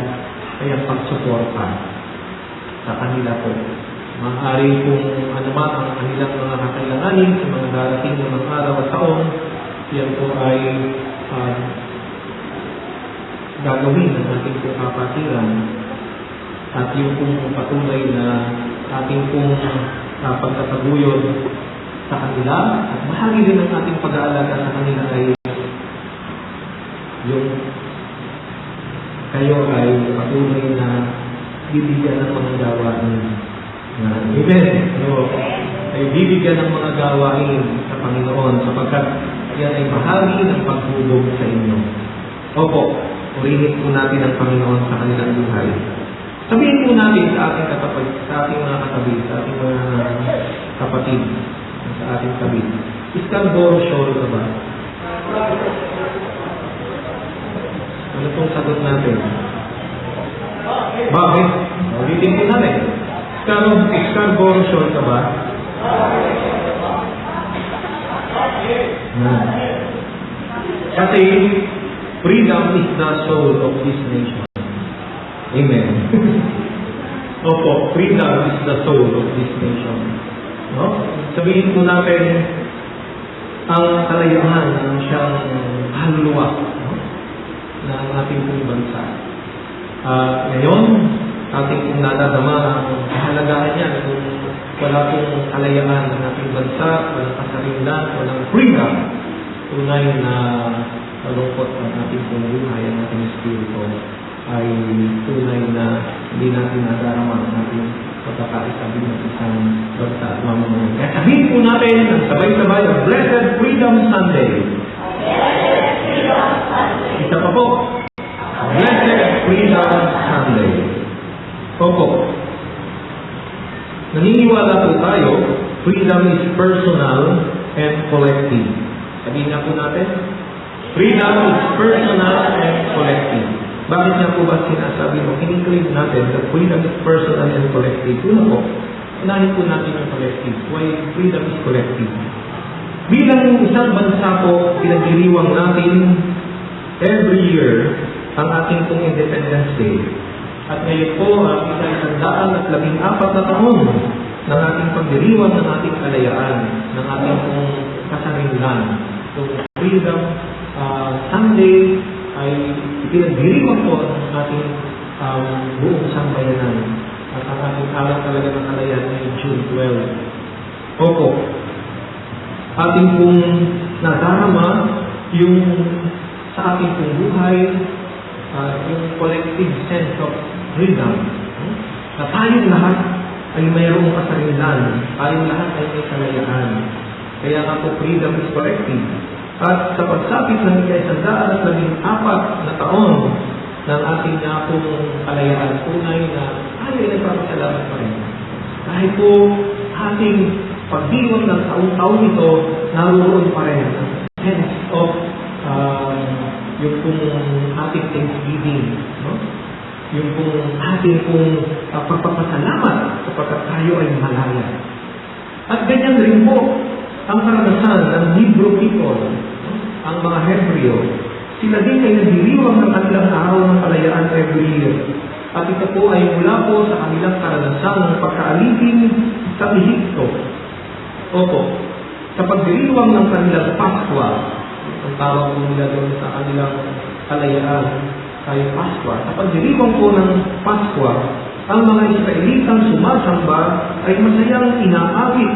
ay ang pagsuporta sa kanila po. Maaari kung anuman ang kanilang mga kakailanganin sa mga darating ng mga araw at taon, yan po ay gagawin ng ating pong kapatiran at yung pong patuloy na ating pong pagtataguyod sa kanila at bahagi din ng ating pag-aalaga sa kanila ay yung kayo ay patuloy na bibigyan ng mga gawain na ay bibigyan ng mga gawain sa Panginoon sapagkat yan ay bahagi ng paghubog sa inyo. Opo, purihin po natin ang Panginoon sa kanilang buhay. Sabihin po natin sa ating katabi, sa ating mga katabi, sa ating mga kapatid, sa ating tabi. Scarborough Shoal ka ba? Ano pong sagot natin? Bakit? Ulitin po natin. Scarborough Shoal ka ba? Kasi freedom is the soul of this nation. Amen. Opo, freedom is the soul of this nation. No? Sabihin po natin ang kalayuan ng siyang kaluluwa, no? ng ating pong bansa. Ngayon, ating pong nadadama ang kahalagahan niya kung wala pong kalayaan ng ating bansa, walang kasarinlan, walang freedom, tunay na malungkot ang ating pong buhay, ang ating espiritu ay tunay na hindi natin nadarama ang ating pagkakaisabing ng isang bansa at mamamayan. Kaya sabihin po natin ang sabay-sabay ang Blessed Freedom Sunday. Isa pa po. Blessed Freedom Sunday. Opo. Naniniwala po tayo, freedom is personal and collective. Sabihin nga po natin, freedom is personal and collective. Bakit nga po ba sinasabi mo? Kiniklaim natin that freedom is personal and collective. Una po, unahin po natin ang collective. Why freedom is collective? Bilang isang bansa po, pinagdiriwang natin every year ang ating pong Independence Day. At ngayon po, isa-114 na taon ng ating pagdiriwang ng ating kalayaan, ng ating pong kasarinlan. So, Freedom Sunday ay pinagdiriwang po ang ating buong sambayanan. At ang ating araw talaga ng kalayaan ay June 12. Opo, ating pong nadarama yung sa ating pong buhay, yung collective sense of freedom. Na tayong lahat ay mayroong kasarinlan, tayong lahat ay may kalayaan. Kaya nga po freedom is collective. At sa pagsapit ng ika-114 na taon ng ating nga pong kalayaan, tunay na tayo ay nagpapasalamat pa rin. Dahil po ating pagdiwang ng taon-taon ito, naroon pa rin ang sense of yung pong ating thanksgiving, no? Yung pong ating pong pagpapasalamat kapag tayo ay malaya. At ganyan rin po ang karanasan ng Hebrew people, no? Ang mga Hebreo, Sila din ay nagdiriwang ng kanilang araw ng kalayaan every year. At ito po ay mula po sa kanilang karanasan ng pagkaalipin sa Ehipto. Opo, sa pagdiriwang ng kanilang Paskwa, ang tawag po nila doon sa kanilang kalayaan ay Paskwa. Sa pagdiriwang po ng Paskwa, ang mga Israelitang sumasamba ay masayang inaawit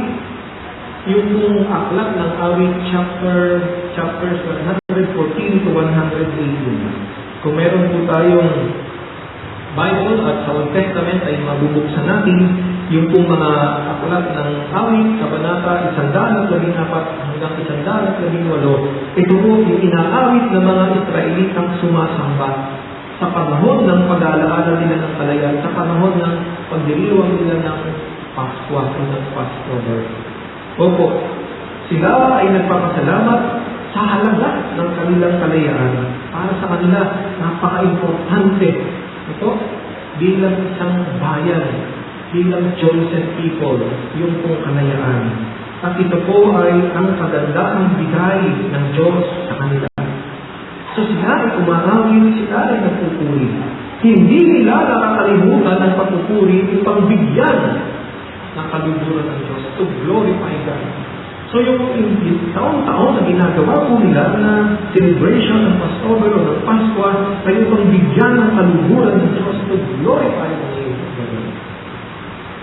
yung pong aklat ng awit chapters 114 to 118. Kung meron po tayong Bible at sa Old Testament ay mabubuksan natin yung pong mga aklat ng awit, kabanata 114 hanggang 118. Ito po yung inaawit ng mga Israelitang sumasamba sa panahon ng pag-aalaala nila ng kalayaan, sa panahon ng pagdiriwang nila ng Paskwa o ng Passover. Opo, sila ay nagpapasalamat sa halaga ng kanilang kalayaan. Para sa kanila, napaka-importante ito bilang isang bayan, bilang chosen people, yung pong kalayaan. At ito po ay ang kagandahang bigay ng Diyos sa kanila. So sila ay umaawit, sila ay nagpupuri. Hindi nila nakakalimutan ang pagpupuri upang bigyan ng kaluburan ng Diyos, to glorify God. So yung taon-taon na ginagawa po nila na celebration ng Passover o ng Paskwa ay upang bigyan ng kaluburan ng Diyos, to glorify the name of God.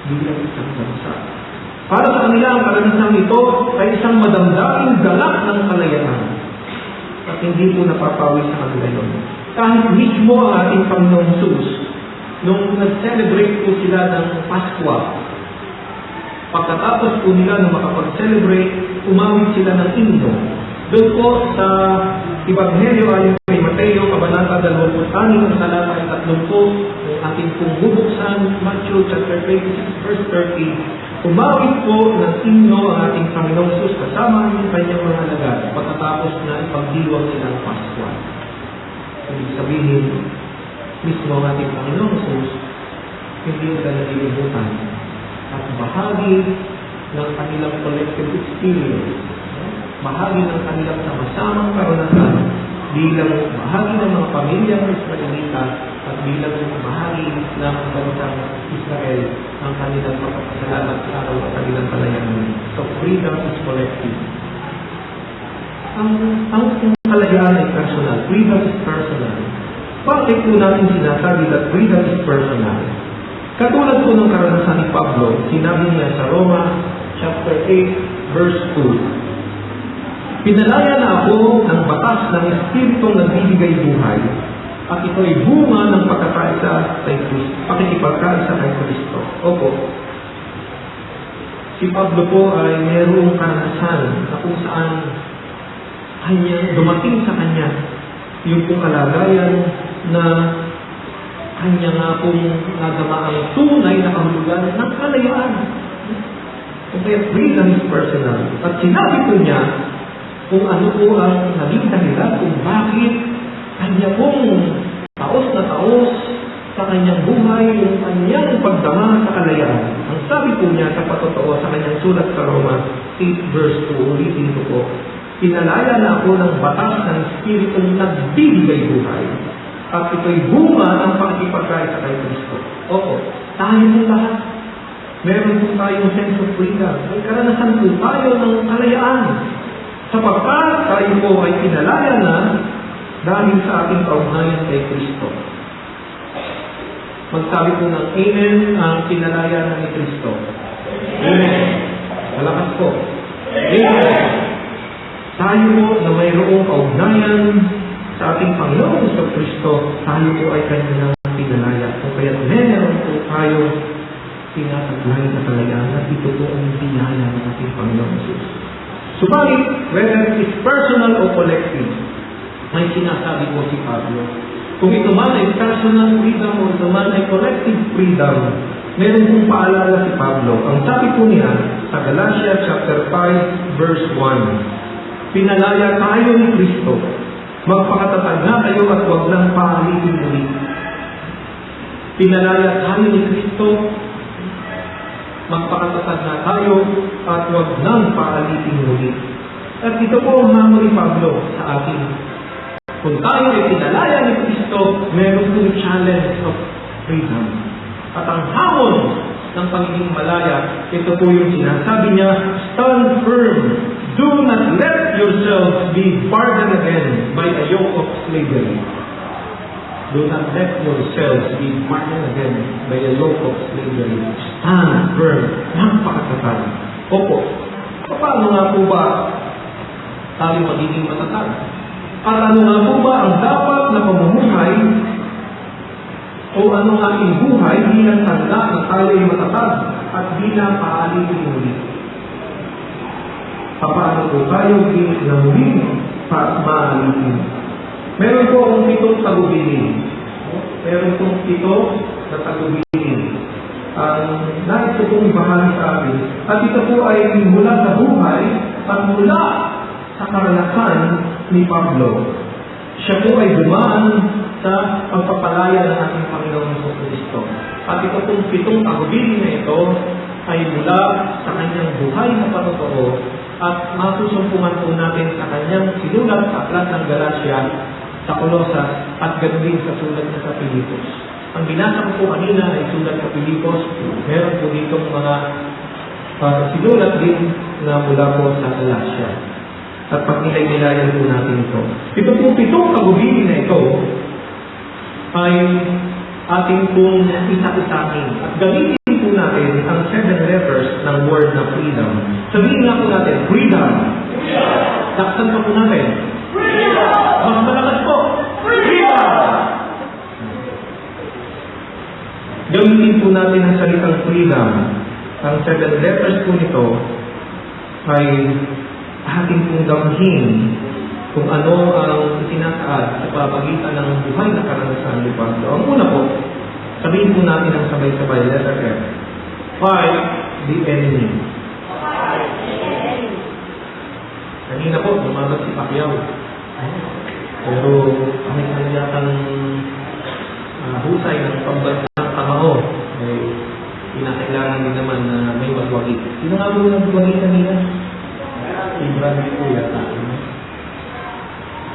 Bilang isang bansa. Para sa kanila, ang karanasan ito ay isang madamdaing galak ng kalayaan. At hindi po napapawi sa kanila yun. Kahit mismo ang ating Panginoong Jesus, nung nag-celebrate po sila ng Paskwa, pagkatapos po nila na makapag-celebrate, umawit sila ng himno. Doon po sa Ebanghelyo ayon kay Mateo, Kabanata 26, ang talata ay 30 po, ng ating pong bubuksan, Matthew chapter 26, verse 30. Umawit po ng himno ang ating Panginoong Jesus kasama ang kanyang mga alagad pagkatapos na ipagdiwang nila ang Paskwa. Ibig sabihin, mismo ang ating Panginoong Jesus, hindi nila nalilimutan at bahagi ng kanilang collective experience, bahagi ng kanilang sama-samang karanasan bilang bahagi ng mga pamilyang Israelita at bilang bahagi ng bansang Israel ang kanilang pagpapasalamat sa araw ng kanilang kalayaan. So freedom is collective. Ang kalayaan ay personal. Freedom is personal. Bakit po natin sinasabi that freedom is personal? Katulad po ng karanasan ni Pablo, sinabi niya sa Roma chapter 8, verse 2. Pinalaya na ako ng batas ng Espiritong nagbibigay buhay, at ito ay bunga ng pagkakaisa kay Kristo, pakikipagkaisa kay Kristo. Opo. Si Pablo po ay mayroong karanasan na kung saan dumating sa kanya yung pong kalagayan na kanya nga pong nadama ang tunay na kahulugan ng kalayaan. Kaya freedom is personal. At sinabi po niya kung ano po ang naging dahilan kung bakit kanya pong taos na taos sa kanyang buhay yung kanyang pagdama sa kalayaan. Ang sabi po niya sa patotoo sa kanyang sulat sa Roma 8 verse 2, ulitin ko po, pinalaya na ako ng batas ng Espiritong nagbibigay buhay. At ito'y bunga ng pakikipagkaisa kay Kristo. Opo, tayo po lahat. Meron po tayong sense of freedom. May karanasan po tayo ng kalayaan. Sapagkat tayo po ay pinalaya na dahil sa ating kaugnayan kay Kristo. Magsabi po ng Amen ang pinalaya na ni Kristo. Amen. Malakas po. Amen. Tayo po na mayroong kaugnayan sa ating Panginoon sa Kristo, tayo po ay kanyang pinalaya. Kung kaya meron po tayo tinataglay na kalayaan at ito po ang biyaya ng ating Panginoon Jesus. Subalit, whether it is personal o collective, may sinasabi po si Pablo. Kung ito man ay personal freedom o ito man ay collective freedom, meron pong paalala si Pablo. Ang sabi po niya sa Galatia chapter 5 verse 1, pinalaya tayo ni Kristo. Magpakatatag na kayo at huwag lang paalitin ulit. Pinalaya tayo ni Kristo. Magpakatatag na tayo at huwag lang paalitin ulit. At ito po ang hamon ni Pablo sa ating Kung tayo ay pinalaya ni Kristo, meron pong challenge of freedom. At ang hamon ng pagiging malaya, ito po yung sinasabi niya, stand firm. Do not let yourselves be burdened again by a yoke of slavery. Do not let yourselves be burdened again by a yoke of slavery. Stand firm. Magpakatatag. Opo. Paano nga po ba tayo magiging matatag? At ano nga po ba ang dapat na pamumuhay o ano nga ang buhay bilang tanda na tayo ay matatag at bilang paalipin-ulit? Paano po tayo ginamuling para maalipin? Meron po akong 7 tagubilin. Meron pong 7 na tagubilin. Nais ko pong ibahagi sa akin. At ito po ay mula sa buhay at mula sa karanasan ni Pablo. Siya po ay dumaan sa pagpapalaya ng ating Panginoon Jesucristo. At ito pong 7 tagubilin na ito ay mula sa kanyang buhay na patotoo at masusumpungan po natin sa kanyang sinulat sa aklat ng Galacia, sa Colosas, at ganoon din sa sulat na sa Pilipos. Ang binasa ko po kanina ay sulat sa Pilipos. Meron po ditong mga sinulat din na mula po sa Galacia. At pag-nilay-nilayan po natin ito. Ito po 7 tagubilin na ito ay ating pong isa-isahin. At gamitin po natin ang 7 letters ng word na freedom. Sabihin nga po natin, freedom. Taksan pa po natin. Freedom! Mas malakas po. Freedom! Gamitin po natin ang salitang freedom. Ang 7 letters po nito ay ating pong damhin kung ano ang itinasaad sa papagitan ng buhay na karanasan ni Pablo. Ang una po, sabihin po natin ang sabay-sabay, letter F. Fight the enemy. Kanina po, lumabat si Pacquiao. Pero may kanyang husay ng pambansang kamao. Pinakailangan din naman na may wagwagi. Sino nga po yung wagwagi kanina? Si Bradley po yata.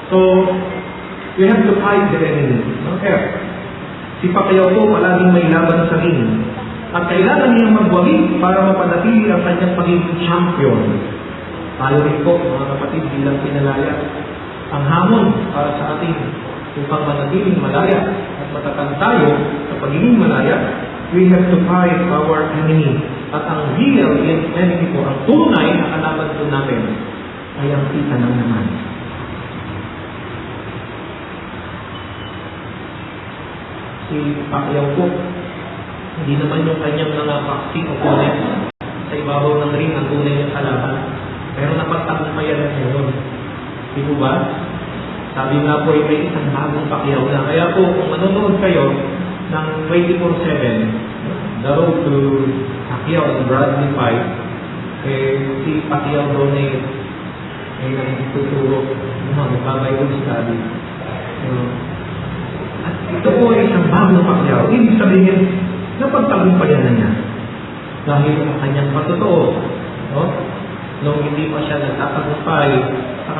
So, we have to fight the enemy. Okay. Si Pacquiao po palaging may laban sa ring. At kailangan niyang magwagi para mapanatili ang kanyang pagiging champion. Tayo rin po, mga kapatid, bilang pinalaya. Ang hamon para sa atin upang manatiling malaya at matatag tayo sa pagiging malaya, we have to fight our enemy. At ang real enemy po, ang tunay na kalaban po natin, ay ang kita ng naman. Si Pacquiao po, hindi naman yung kanyang mga boxing opponents sa ibabaw ng ring ang tunay ng kalaban. Pero napagtagumpayan na niya yun. Di po ba? Sabi nga po ay may isang bagong Pacquiao na. Kaya po, kung manonood kayo ng 24/7, The Road to Pacquiao and Bradley fight, si Pacquiao doon ay nagtuturo, nagbabible study. At ito po ay isang bagong Pacquiao. Ibig sabihin, napagtagumpayan na niya. Dahil ang kanyang patotoo, nung hindi pa siya nagtatagumpay sa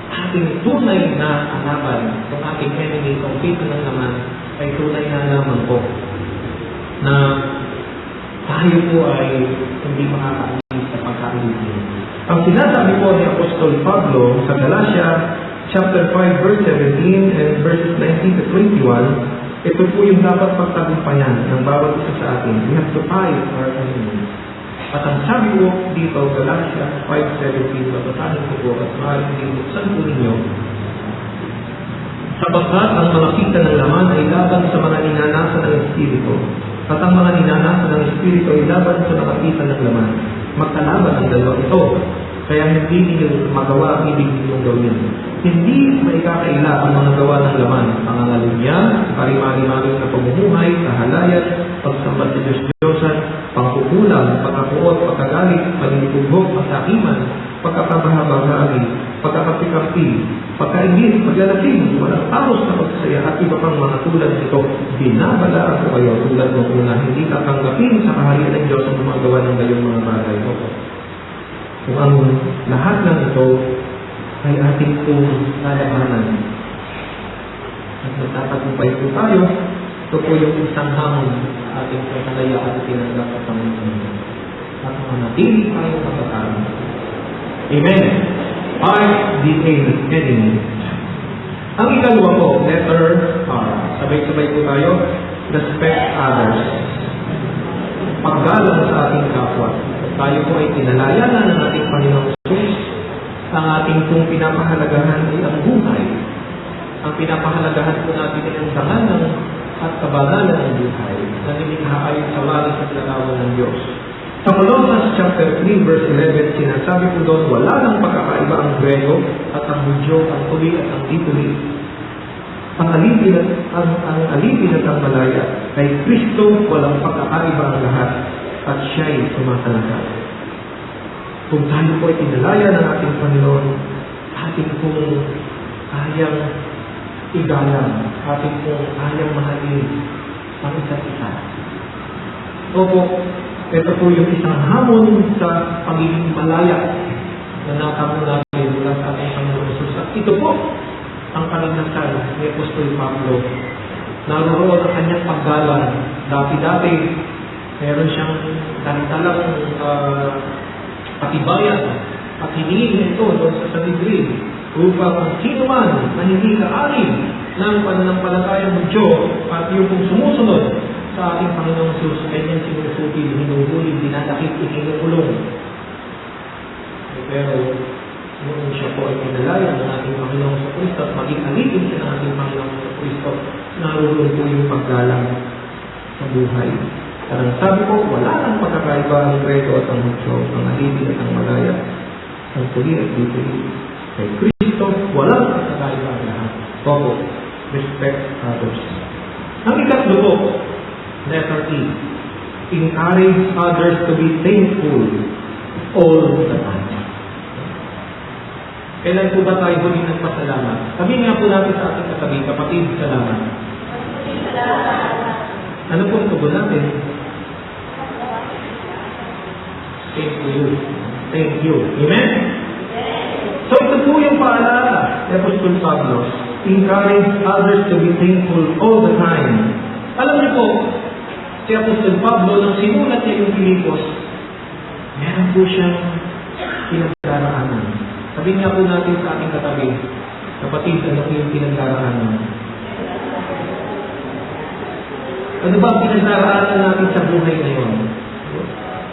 ating tunay na kalaban, kung ating enemy, kung kita lang naman, ay tunay na naman po na tayo po ay hindi makakaalis sa pagkakalitin. Ang sinasabi po ni Apostol Pablo sa Galacia chapter 5 verse 17 and verses 19 to 21, ito po yung dapat pagtagumpayan ng bawat isa sa atin. We have to fight our enemies. At ang sabi po dito, Galacia 5:17, babasahin ko po at maaaring dinuksan po ninyo, sapagkat ang mga kita ng laman ay laban sa mga ninanasa ng Espiritu, at ang mga ninanasa ng Espiritu ay laban sa mga kita ng laman. Magkalaban ang dalawa ito, kaya hindi ninyo magawa ang ibig ninyong gawin. Hindi maikakaila ang mga gawa ng laman, pangangalunya, parimari-maring na pamumuhay, kahalayan, pagsambat sa Diyos-Diyosan, pangkukulang, pagkapuot, pagkagalit, paginipughog, pagkakiman, pagkakabahabagagi, pagkakapikampi, pagkaingin, paglalasing, walang taros na pagsasaya at iba pang mga tulad nito. Binabalaan ko kayo tulad ng una, hindi tatanggapin sa kaharian ng Diyos ang gumagawa ng gayong mga bagay ko. Kung ang lahat ng ito ay ating pong lalabanan, nagtatagumpay po tayo. Ito po yung isang hamon ating kakalaya at tinanggap sa Panginoon. At manatili tayo matatag. Amen. Fight the enemy. Ang ikalawa po, letter R. Sabay-sabay po tayo. Respect others. Paggalang sa ating kapwa. Tayo po ay tinalaya na ng ating Panginoong Jesus. Ang ating pong pinapahalagahan ay ang buhay. Ang pinapahalagahan po natin ay ang danganan at kabanalan ng buhay na nilikha ayon sa walis at larawan ng Diyos. Sa Colossians chapter 3 verse 11, sinasabi po doon, wala nang pagkakaiba ang Grego at ang Hudyo, ang tuli at ang di-tuli. Ang alipin at ang malaya, kay Kristo walang pagkakaiba ang lahat at siya'y sumasalahat. Kung tayo po ay tinalaya ng ating Panginoon, ating pong kayang igalang, ating pong kayang mahalin ang isa't isa. Opo, ito po yung isang hamon sa pagiging malaya na natamo natin mula sa ating Panginoon Jesus. At ito po ang kalagnasan ni Apostol Pablo. Naroon ang kanyang paggalang. Dati-dati, meron siyang talang patibayan at hiningin ito doon sa Sanhedrin upang ang sino man na hindi kaalim ng pananampalatayang Hudyo at yung kung sumusunod sa ating Panginoong Jesus ay niyang sinusutil, hinuhuli, dinadakip, ikinukulong. Pero noong siya po ay pinalaya ng ating Panginoong sa Kristo at maging alipin siya ng ating Panginoong sa Kristo, naroon po yung paggalang sa buhay. Karang sabi ko, wala nang pagkakaiba ang Grego at ang Hudyo, ang alipin at ang malaya, ang tuli at di-tuli. Kay Kristo, walang pagkakaiba ang lahat. Opo, respect others. Ang ikatlo po, letter E. Encourage others to be thankful all the time. Kailan po ba tayo huling nagpasalamat? Sabihin nga po natin sa ating katabi, kapatid, salamat. Ano po ang tugon natin? Thank you. Thank you. Amen? So ito po yung paalala ni Apostol Pablo. Encourage others to be thankful all the time. Alam niyo po, si Apostol Pablo, nang sinulat niya yung Filipos, meron po siyang pinagdaraanan. Sabihin nga po natin sa ating katabi, kapatid, ano po yung pinagdaraanan? Ano ba ang pinagdaraanan natin sa buhay ngayon?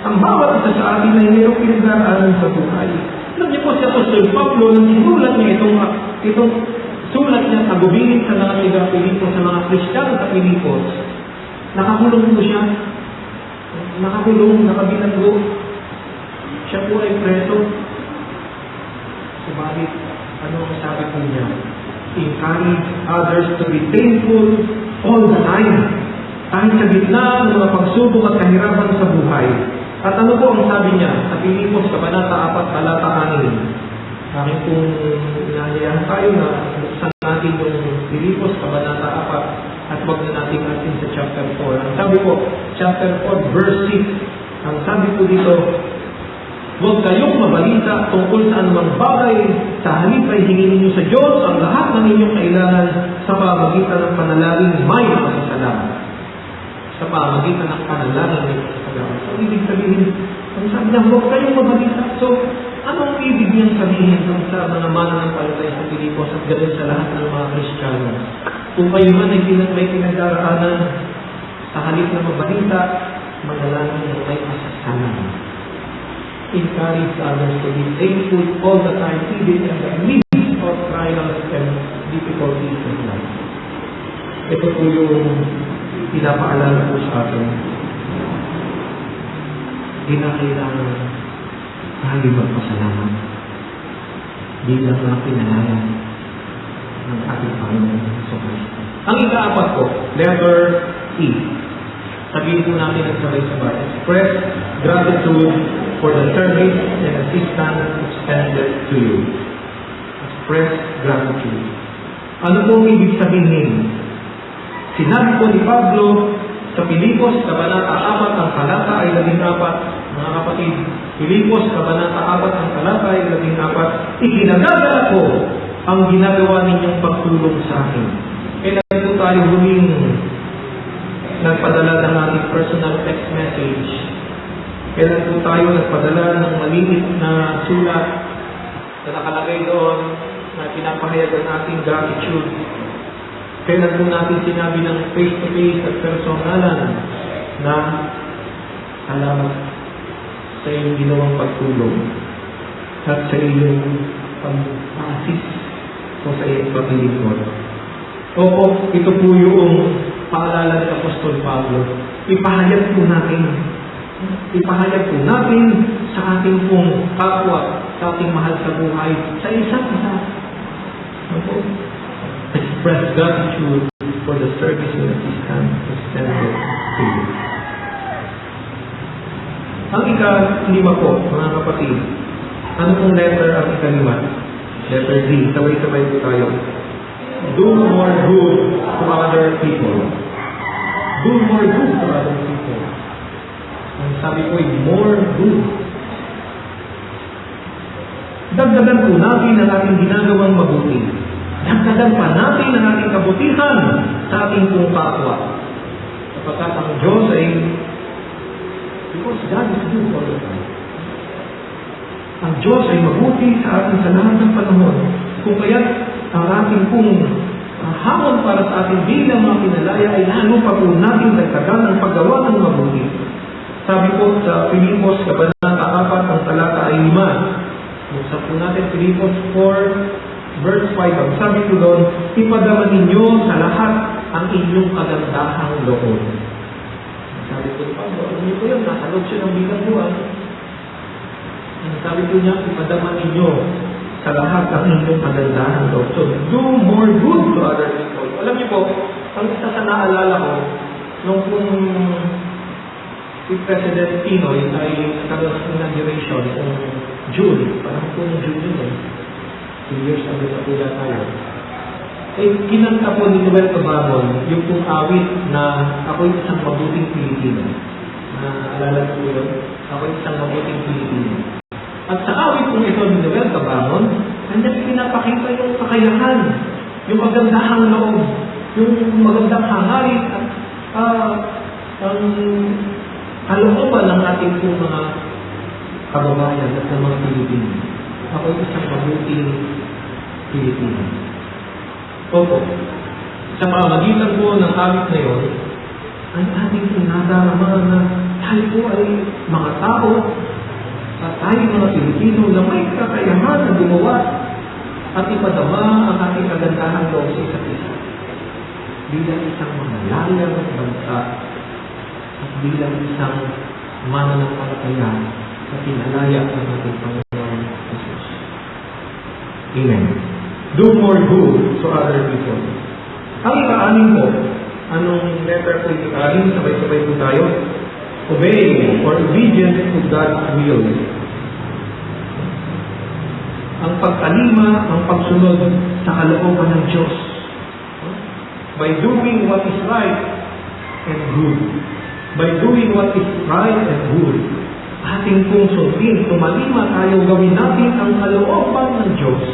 Ang bawat isa sa atin ay mayroong pinagdaraanan sa buhay. Alam niyo po si Apostol Pablo, nang sinulat niya itong sulat niya sa gubilin sa mga taga-Pilipos, sa mga Kristiyano sa Pilipos, nakakulong po siya. Nakakulong, nakabilanggo. Siya po ay preso. Subalit, ano ang sabi po niya? Encourage others to be thankful all the time. Kahit sa gitna ng mga pagsubok at kahirapan sa buhay. At ano po ang sabi niya sa Filipos, Kabanata 4, Talata 6? Aking pong inahayahan tayo na buksan natin yung Filipos, Kabanata 4, at wag na natin sa chapter 4. Ang sabi po, chapter 4, verse 6, ang sabi po dito, huwag kayong mabalita tungkol sa anumang bagay, sa halip ay hingin ninyo sa Diyos ang lahat ng inyong kailangan sa pamamagitan ng panalangin may pasasalamat. Sa pamamagitan ng panalangin may pasasalamat. So, ibig sabihin, ang sabi niya, huwag kayong mabalita. So, anong ibig niyang sabihin sa mga mananampalataya sa Pilipos at ganoon sa lahat ng mga Kristiyano? Kung kayo man ay may pinagdaraanan sa halip na mabalita, manalangin na may pasasalamat. Encourage others to be thankful all the time, even in the midst of trials and difficulties in life. Ito po yung pinapaalala ko sa atin. Hindi na kailangan tayo magpasalamat bilang mga pinalaya ng ating Panginoon sa Kristo. Ang ika-apat po, letter E. Sabihin po natin ang sabay-sabay. Express gratitude for the service and assistance extended to you. Express gratitude. Ano po ang ibig sabihin? Sinabi po ni Pablo sa Filipos, Kabanata 4, ang talata ay 14, mga kapatid. Filipos, Kabanata 4, ang talata ay 14, ikinagagala ko ang ginagawa ninyong pagtulong sa akin. Kailan tayo huling nagpadala ng ating personal text message? Kailan po tayo nagpadala ng maliit na sulat na nakalagay doon na pinapahayag ang ating gratitude? Kailan po natin sinabi ng face-to-face at personalan na salamat sa iyong ginawang pagtulong at sa iyong pag-assist o sa iyong paglilingkod? Opo, ito po yung paalala ni Apostol Pablo. Ipahayag po natin sa ating pong kapwa, sa ating mahal sa buhay, sa isa't isa. Opo. Express gratitude for the service that His hand extended to you. Ang ika-5 po, mga kapatid, ano pong letter ang ika-5? Letter D. Sabay-sabay po tayo. Do more good to other people. Do more good to other people. Ang sabi ko ay more good. Dagdagan po natin ang ating ginagawang mabuti. Dagdagan pa natin ang ating kabutihan sa ating pong kapwa. Sapagkat ang Diyos ay because God is good all the time. Ang Diyos ay mabuti sa atin sa lahat ng panahon. Kung kaya ang ating pong hamon para sa ating bilang mga pinalaya ay lalo pa po natin dagdagan ang paggawa ng mabuti. Sabi po sa Filipos, Kabanata 4, ang talata ay 5. Buksan po natin Filipos 4, verse 5. Ang sabi po doon, ipadama ninyo sa lahat ang inyong kagandahang loob. Sabi po, ano niyo po yun? Nasa loob siya ng bilang buwan. Sabi po niya, ipadama ninyo sa lahat ang inyong kagandahan loob. So, do more good to other people. Alam niyo po, ang isa sa naalala ko, nung kung si President Pinoy ay nagkaroon ng inauguration ng June, parang po ng June yun 2 years ago sa pula tayo. Eh, kinanta po ni Noel Cababon yung pong awit na ako'y isang mabuting Pilipino. Alala ko yun, ako'y isang mabuting Pilipino. At sa awit kong ito ni Noel Cababon, nandiyan pinapakita yung kakayahan, yung magandahang loob, yung magandang hangarin at ang kalooban ng ating pong mga kababayan at ng mga Pilipino. Ako'y isang mabuting Pilipino. Opo, sa pamagitan po ng awit na yun, ang ating nadarama na tayo po ay mga tao at tayo mga Pilipino na may kakayahan na gumawa at ipadama ang ating kagandahan loob sa isa't isa. Bilang isang malalayang bansa at bilang isang mananampalataya sa pinalaya ng ating Panginoon Jesus. Amen. Do more good to other people. Ang ika-6 po, anong letter po ika-6? Sabay-sabay po tayo. Obey or obedience to God's will. Ang pagkalima, ang pagsunod sa kalooban ng Diyos. By doing what is right and good. By doing what is right and good. Ating pong sundin, tumalima tayo, gawin natin ang kalooban ng Diyos.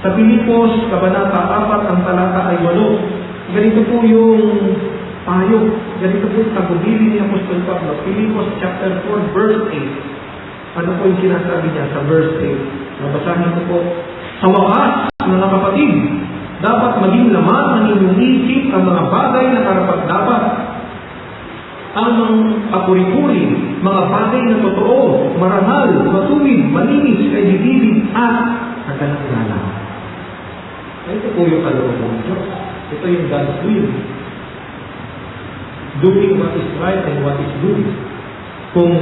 Sa Filipos, Kabanata 4, ang talata ay 8. Ganito po yung payo. Ganito po yung tagubili ni Apostol Pablo. Filipos chapter 4, verse 8. Ano po yung sinasabi niya sa verse 8? Nabasahin ko po. Sa wakas, mga kapatid, dapat maging laman ng inyong isip ang mga bagay na karapat-dapat. Ang kapuri-puri, mga bagay na totoo, marangal, matuwid, malinis, kaibigibig, at kagalang-galang. Ito po yung kalooban ng Diyos. Ito yung God's will. Doing what is right and what is good. Kung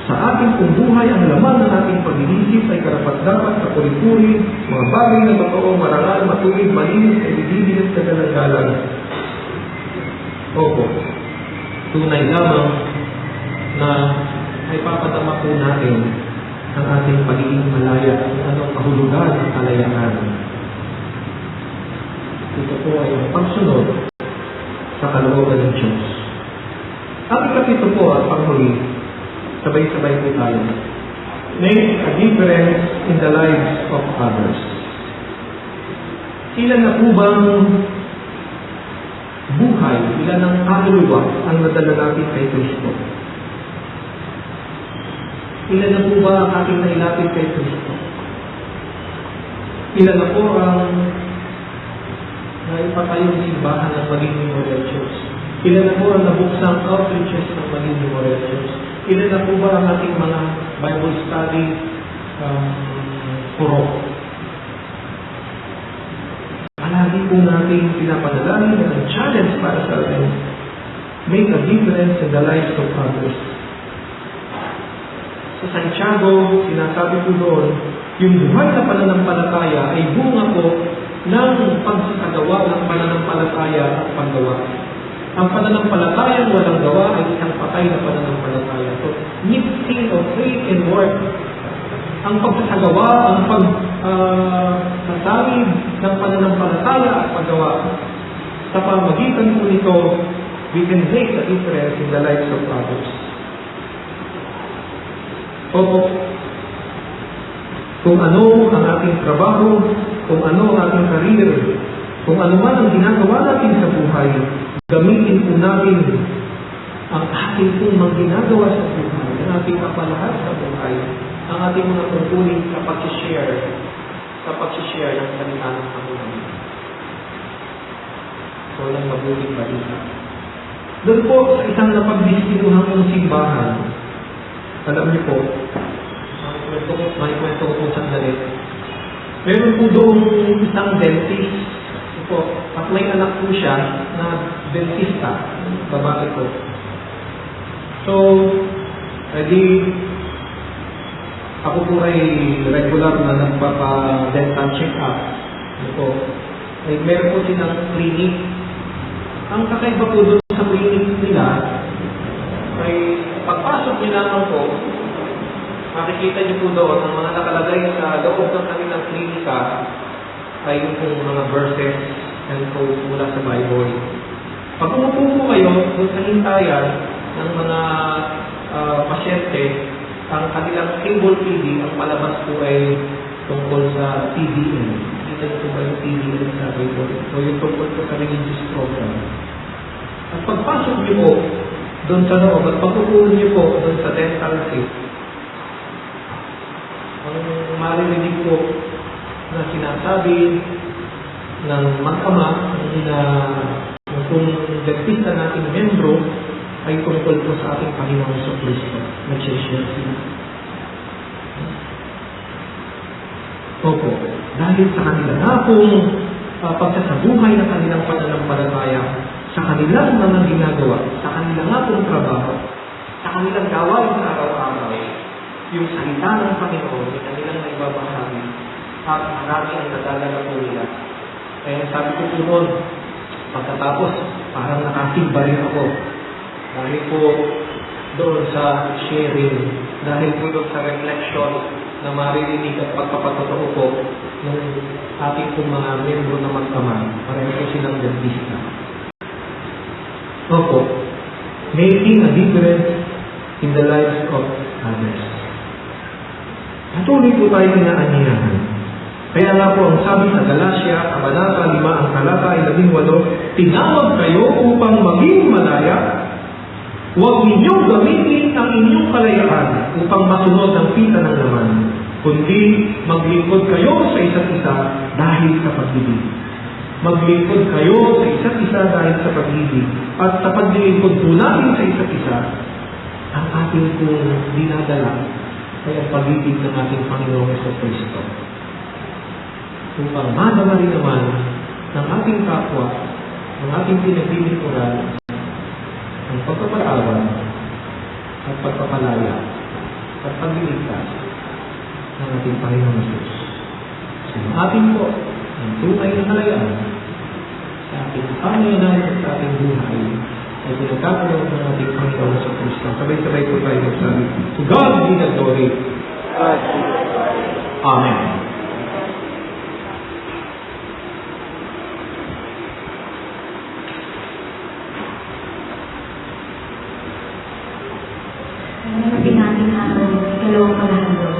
sa ating pong buhay ang laman ng ating pag-iisip ay karapat-dapat, kapuri-puri, mga bagay na totoo, marangal, matuwid, malinis, kaibigibig, at kagalang-galang. Opo. Tunay lamang na ay papadama po natin ang ating pagiging malaya at anong kahulugan ng kalayaan. Ito po ay ang pagsunod sa kalooban ng Diyos. Ang ikapito po at panghuli, sabay-sabay po tayo. Make a difference in the lives of others. Ilan na po bang buhay, ilan ang kaluluwa ang nadala natin kay Kristo? Ilan na po ba ang ating nailapit kay Kristo? Ilan na po ang naipatayong simbahan ng maging Memorial Church? Ilan na po ang nabuksang outreaches ng maging Memorial Church? Ilan na po ba ang ating mga Bible study puro? Palagi po natin pinapanalangin na ang challenge para sa atin, make a difference in the lives of others. Sa Santiago, sinasabi po doon, yung buhay na pananampalataya ay bunga po ng pagsasagawa ng pananampalataya at paggawa. Ang pananampalataya walang gawa ay isang patay na pananampalataya. So, mixing of faith and work. Ang pagsasagawa, ang pagsasawid ng pananampalataya at paggawa. Sa pamagitan po nito, we can make a difference in the lives of others. O kung ano ang ating trabaho, kung ano ang ating career, kung ano man ang ginagawa natin sa buhay, gamitin po natin ang ating pong mga ginagawa sa buhay, ang ating kapalahan sa buhay, ang ating mga tungkulin sa pag-share ng salita ng Panginoon. So, lang mabuting balita. Doon po sa isang napagdistinuhan ng simbahan, alam niyo po, may kwento ko po sandali. Meron po doon isang dentist. Po, at may anak po siya na dentista, babae po. So, ako po ay regular na nagpapa-dental check-up. Po. Ay meron po silang clinic. Ang kakaiba po doon sa clinic nila, ay pagpasok niyo naman po, makikita niyo po doon ang mga nakalagay sa loob ng kanilang klinika ay yung mga verses and quotes mula sa Bible. Pag umupo po kayo doon sa hintayan ng mga pasyente, ang kanilang cable TV, ang palabas po ay tungkol sa TVN. Kita niyo po ba yung TVN sa Bible? So yung tungkol po sa religious program. At pagpasok niyo po doon sa loob at pagpupulo niyo po doon sa dental seat, ang maririnig po na sinasabi ng mag-ama na kung dentista nating membro ay tungkol po sa ating Panginoon sa Kristo. Nag-share sila. Opo, dahil sa kanila na pong pagsasabuhay ng kanilang pananampalataya, sa kanilang mga ginagawa, sa kanilang nga pong trabaho, sa kanilang gawain sa araw-araw, yung salita ng Panginoon, yung kanilang naibabahagi, at marami ang nadadala po nila. Kaya sabi ko po noon, pagkatapos, parang nakasimba rin ako. Dahil po doon sa sharing, dahil po doon sa reflection na maririnig at pagkapatotoo po ng ating pong mga membro na mag-ama, pareho po silang dentista. Opo, making a difference in the lives of others. Patuloy po tayo inaanyayahan. Kaya nga po ang sabi sa Galatia, Kabanata 5, ang talata 18, tinawag kayo upang maging malaya. Huwag ninyong gamitin ang inyong kalayaan upang masunod ang pita ng laman, kundi maglingkod kayo sa isa't isa dahil sa pag-ibig. Maglingkod kayo sa isa't isa dahil sa pag-ibig. At sa paglingkod po natin sa isa't isa, ang ating pong dinadala ay ang pag-ibig ng ating Panginoong Kristo. Upang madama rin naman ng ating kapwa, ng ating pinaglilingkuran, ang pagpapatawad at pagpapalaya at pagliligtas ng ating Panginoong Diyos. So, ating po ang tunay na kalayaan sa ating pamayanan at sa ating buhay ay pinagkakaroon ng ating Panginoon sa Kristo. Sabay-sabay po tayo magsabi, to God be the glory. Amen. Hanapin natin ang dalawang palahalo.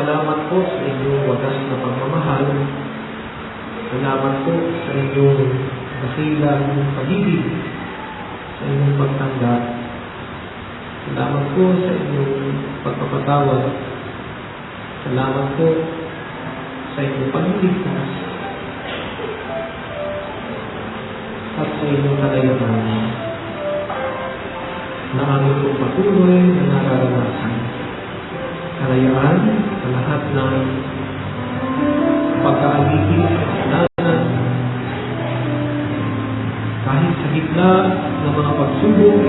Salamat po sa inyong wagas na pagmamahal. Salamat po sa inyong dakilang pag-ibig, sa inyong pagtanggap. Salamat po sa inyong pagpapatawad. Salamat po sa inyong pagliligtas at sa inyong kalayaan na aming pong patuloy na nararanasan. Kalayaan sa lahat ng pagkaalipin sa kasalanan, kahit sa gitna ng mga pagsubok,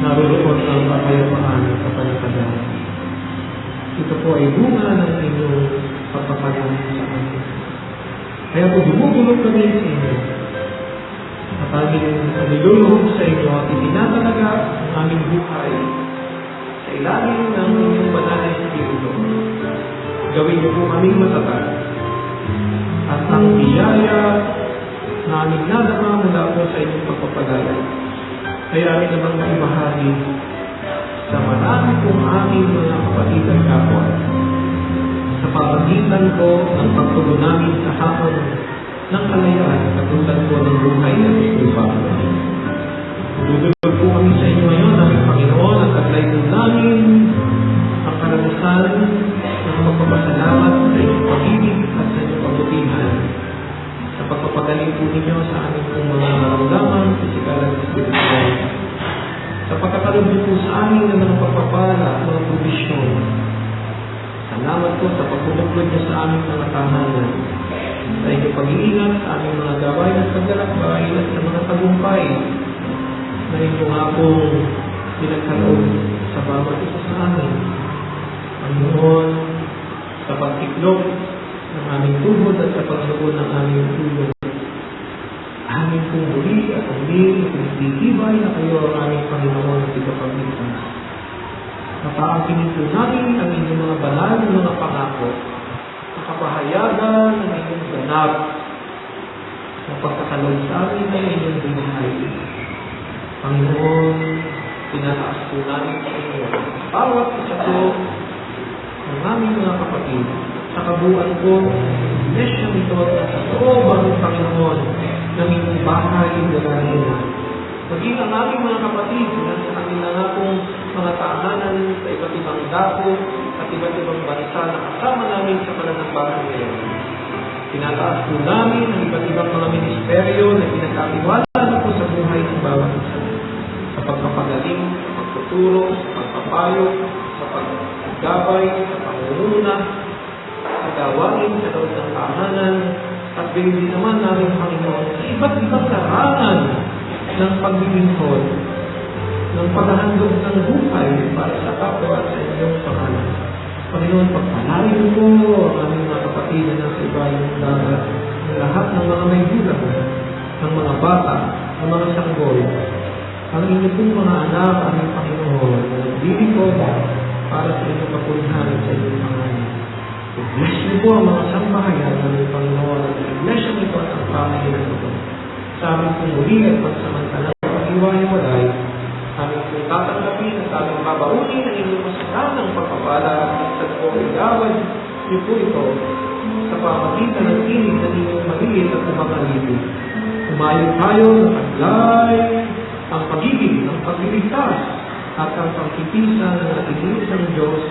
naroroon ang kapayapaan sa panatagalan. Ito po ay bunga ng inyong pagpapalaan sa amin. Kaya po dumutulog kami sa inyo at aming nilulog sa inyo at itinatalaga ang aming buhay sa ilalim ng inyong banal na Espiritu. Gawin niyo po aming matatag at ang biyaya na aming nadama mula po sa inyong pagpapalala ay amin namang maibahagi sa marami pong aming mga kapatid at kapwa sa pamagitan ko ng pagtugon namin sa hamon ng kalayaan katulad po ng buhay at istripa. Dudulog po kami sa inyo ngayon, aming Panginoon, at taglay po namin ang karanasan ng pagpapasalamat sa inyong pag-ibig at sa inyong kabutihan. Sa pagpapagaling po ninyo sa aming pong mga maramdaman, pisikal at spiritual. Sa pagkakalubog po sa amin ng mga pagpapala at mga provisyon. Salamat po sa pagbubuklod niyo sa aming mga tahanan, sa inyong pag-iingat sa aming mga gawain at paglalakbay at sa mga tagumpay na inyo nga pong pinagkaloob sa bawat isa sa amin. Panginoon, sa pagtiklop ng aming tuhod at sa pagluon ng aming tulog, amin pong muli at muli at pinagtitibay na kayo ang aming Panginoon at ikapagligtas. Napaangkinin po namin ang inyong mga banal ng mga pangako, nakapahayagan ng inyong ganap, na pagkakaloob sa amin ay inyong buhay. Panginoon, tinataas po namin sa inyo bawat isa po ng aming mga kapatid sa kabuuan po ng iglesia nito at sa looban ng Panginoon ng inyong bahay ng Galilea. Maging ang aming mga kapatid na sa kanila nga pong mga tahanan sa iba't ibang dako at iba't ibang bansa na kasama namin sa pananampahan ngayon. Tinataas po namin ang iba't ibang mga ministeryo na pinagkatiwala na po sa buhay ng bawat isa. Sa pagpapagaling, sa pagtuturo, sa pagpapayo, sa paggabay, sa pangunguna, sa gawain, sa loob ng tahanan, at gayon din naman namin Panginoon sa iba't ibang larangan ng paglilingkod, ng paghahandog ng buhay para sa kapwa at sa inyong pangalan. Panginoon, pagpalain po ang aming mga kapatid na nasa ibayong dagat, ng lahat ng mga may gulang, ng mga bata, ng mga sanggol, ang inyong pong mga anak, aming Panginoon, na naglilingkod para sa inyong kapulihan at sa inyong pangalan. I-bless niyo po ang mga sambahayan ng aming Panginoon at i-bless niyo po at ang pamahilan ito. Sa aming pong muli at pagsamantalang pag-iwalay, aming pong tatanggapin at aming babaunin ang inyong masasamang pagpapala at sa po igawad niyo po ito sa pamagitan ng tinig ng inyong maliit at umangalibig. Umayo tayo na taglay ang pag-ibig, ang pagliligtas at ang pagkikisa ng ating ilusang Diyos,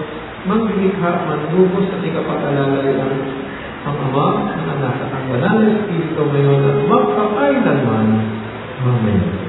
maglikha, manlubos at ikapag-alalay ang Ama, ang Anak at ang Banal na Espiritu ngayon at magpakailanman. Amen.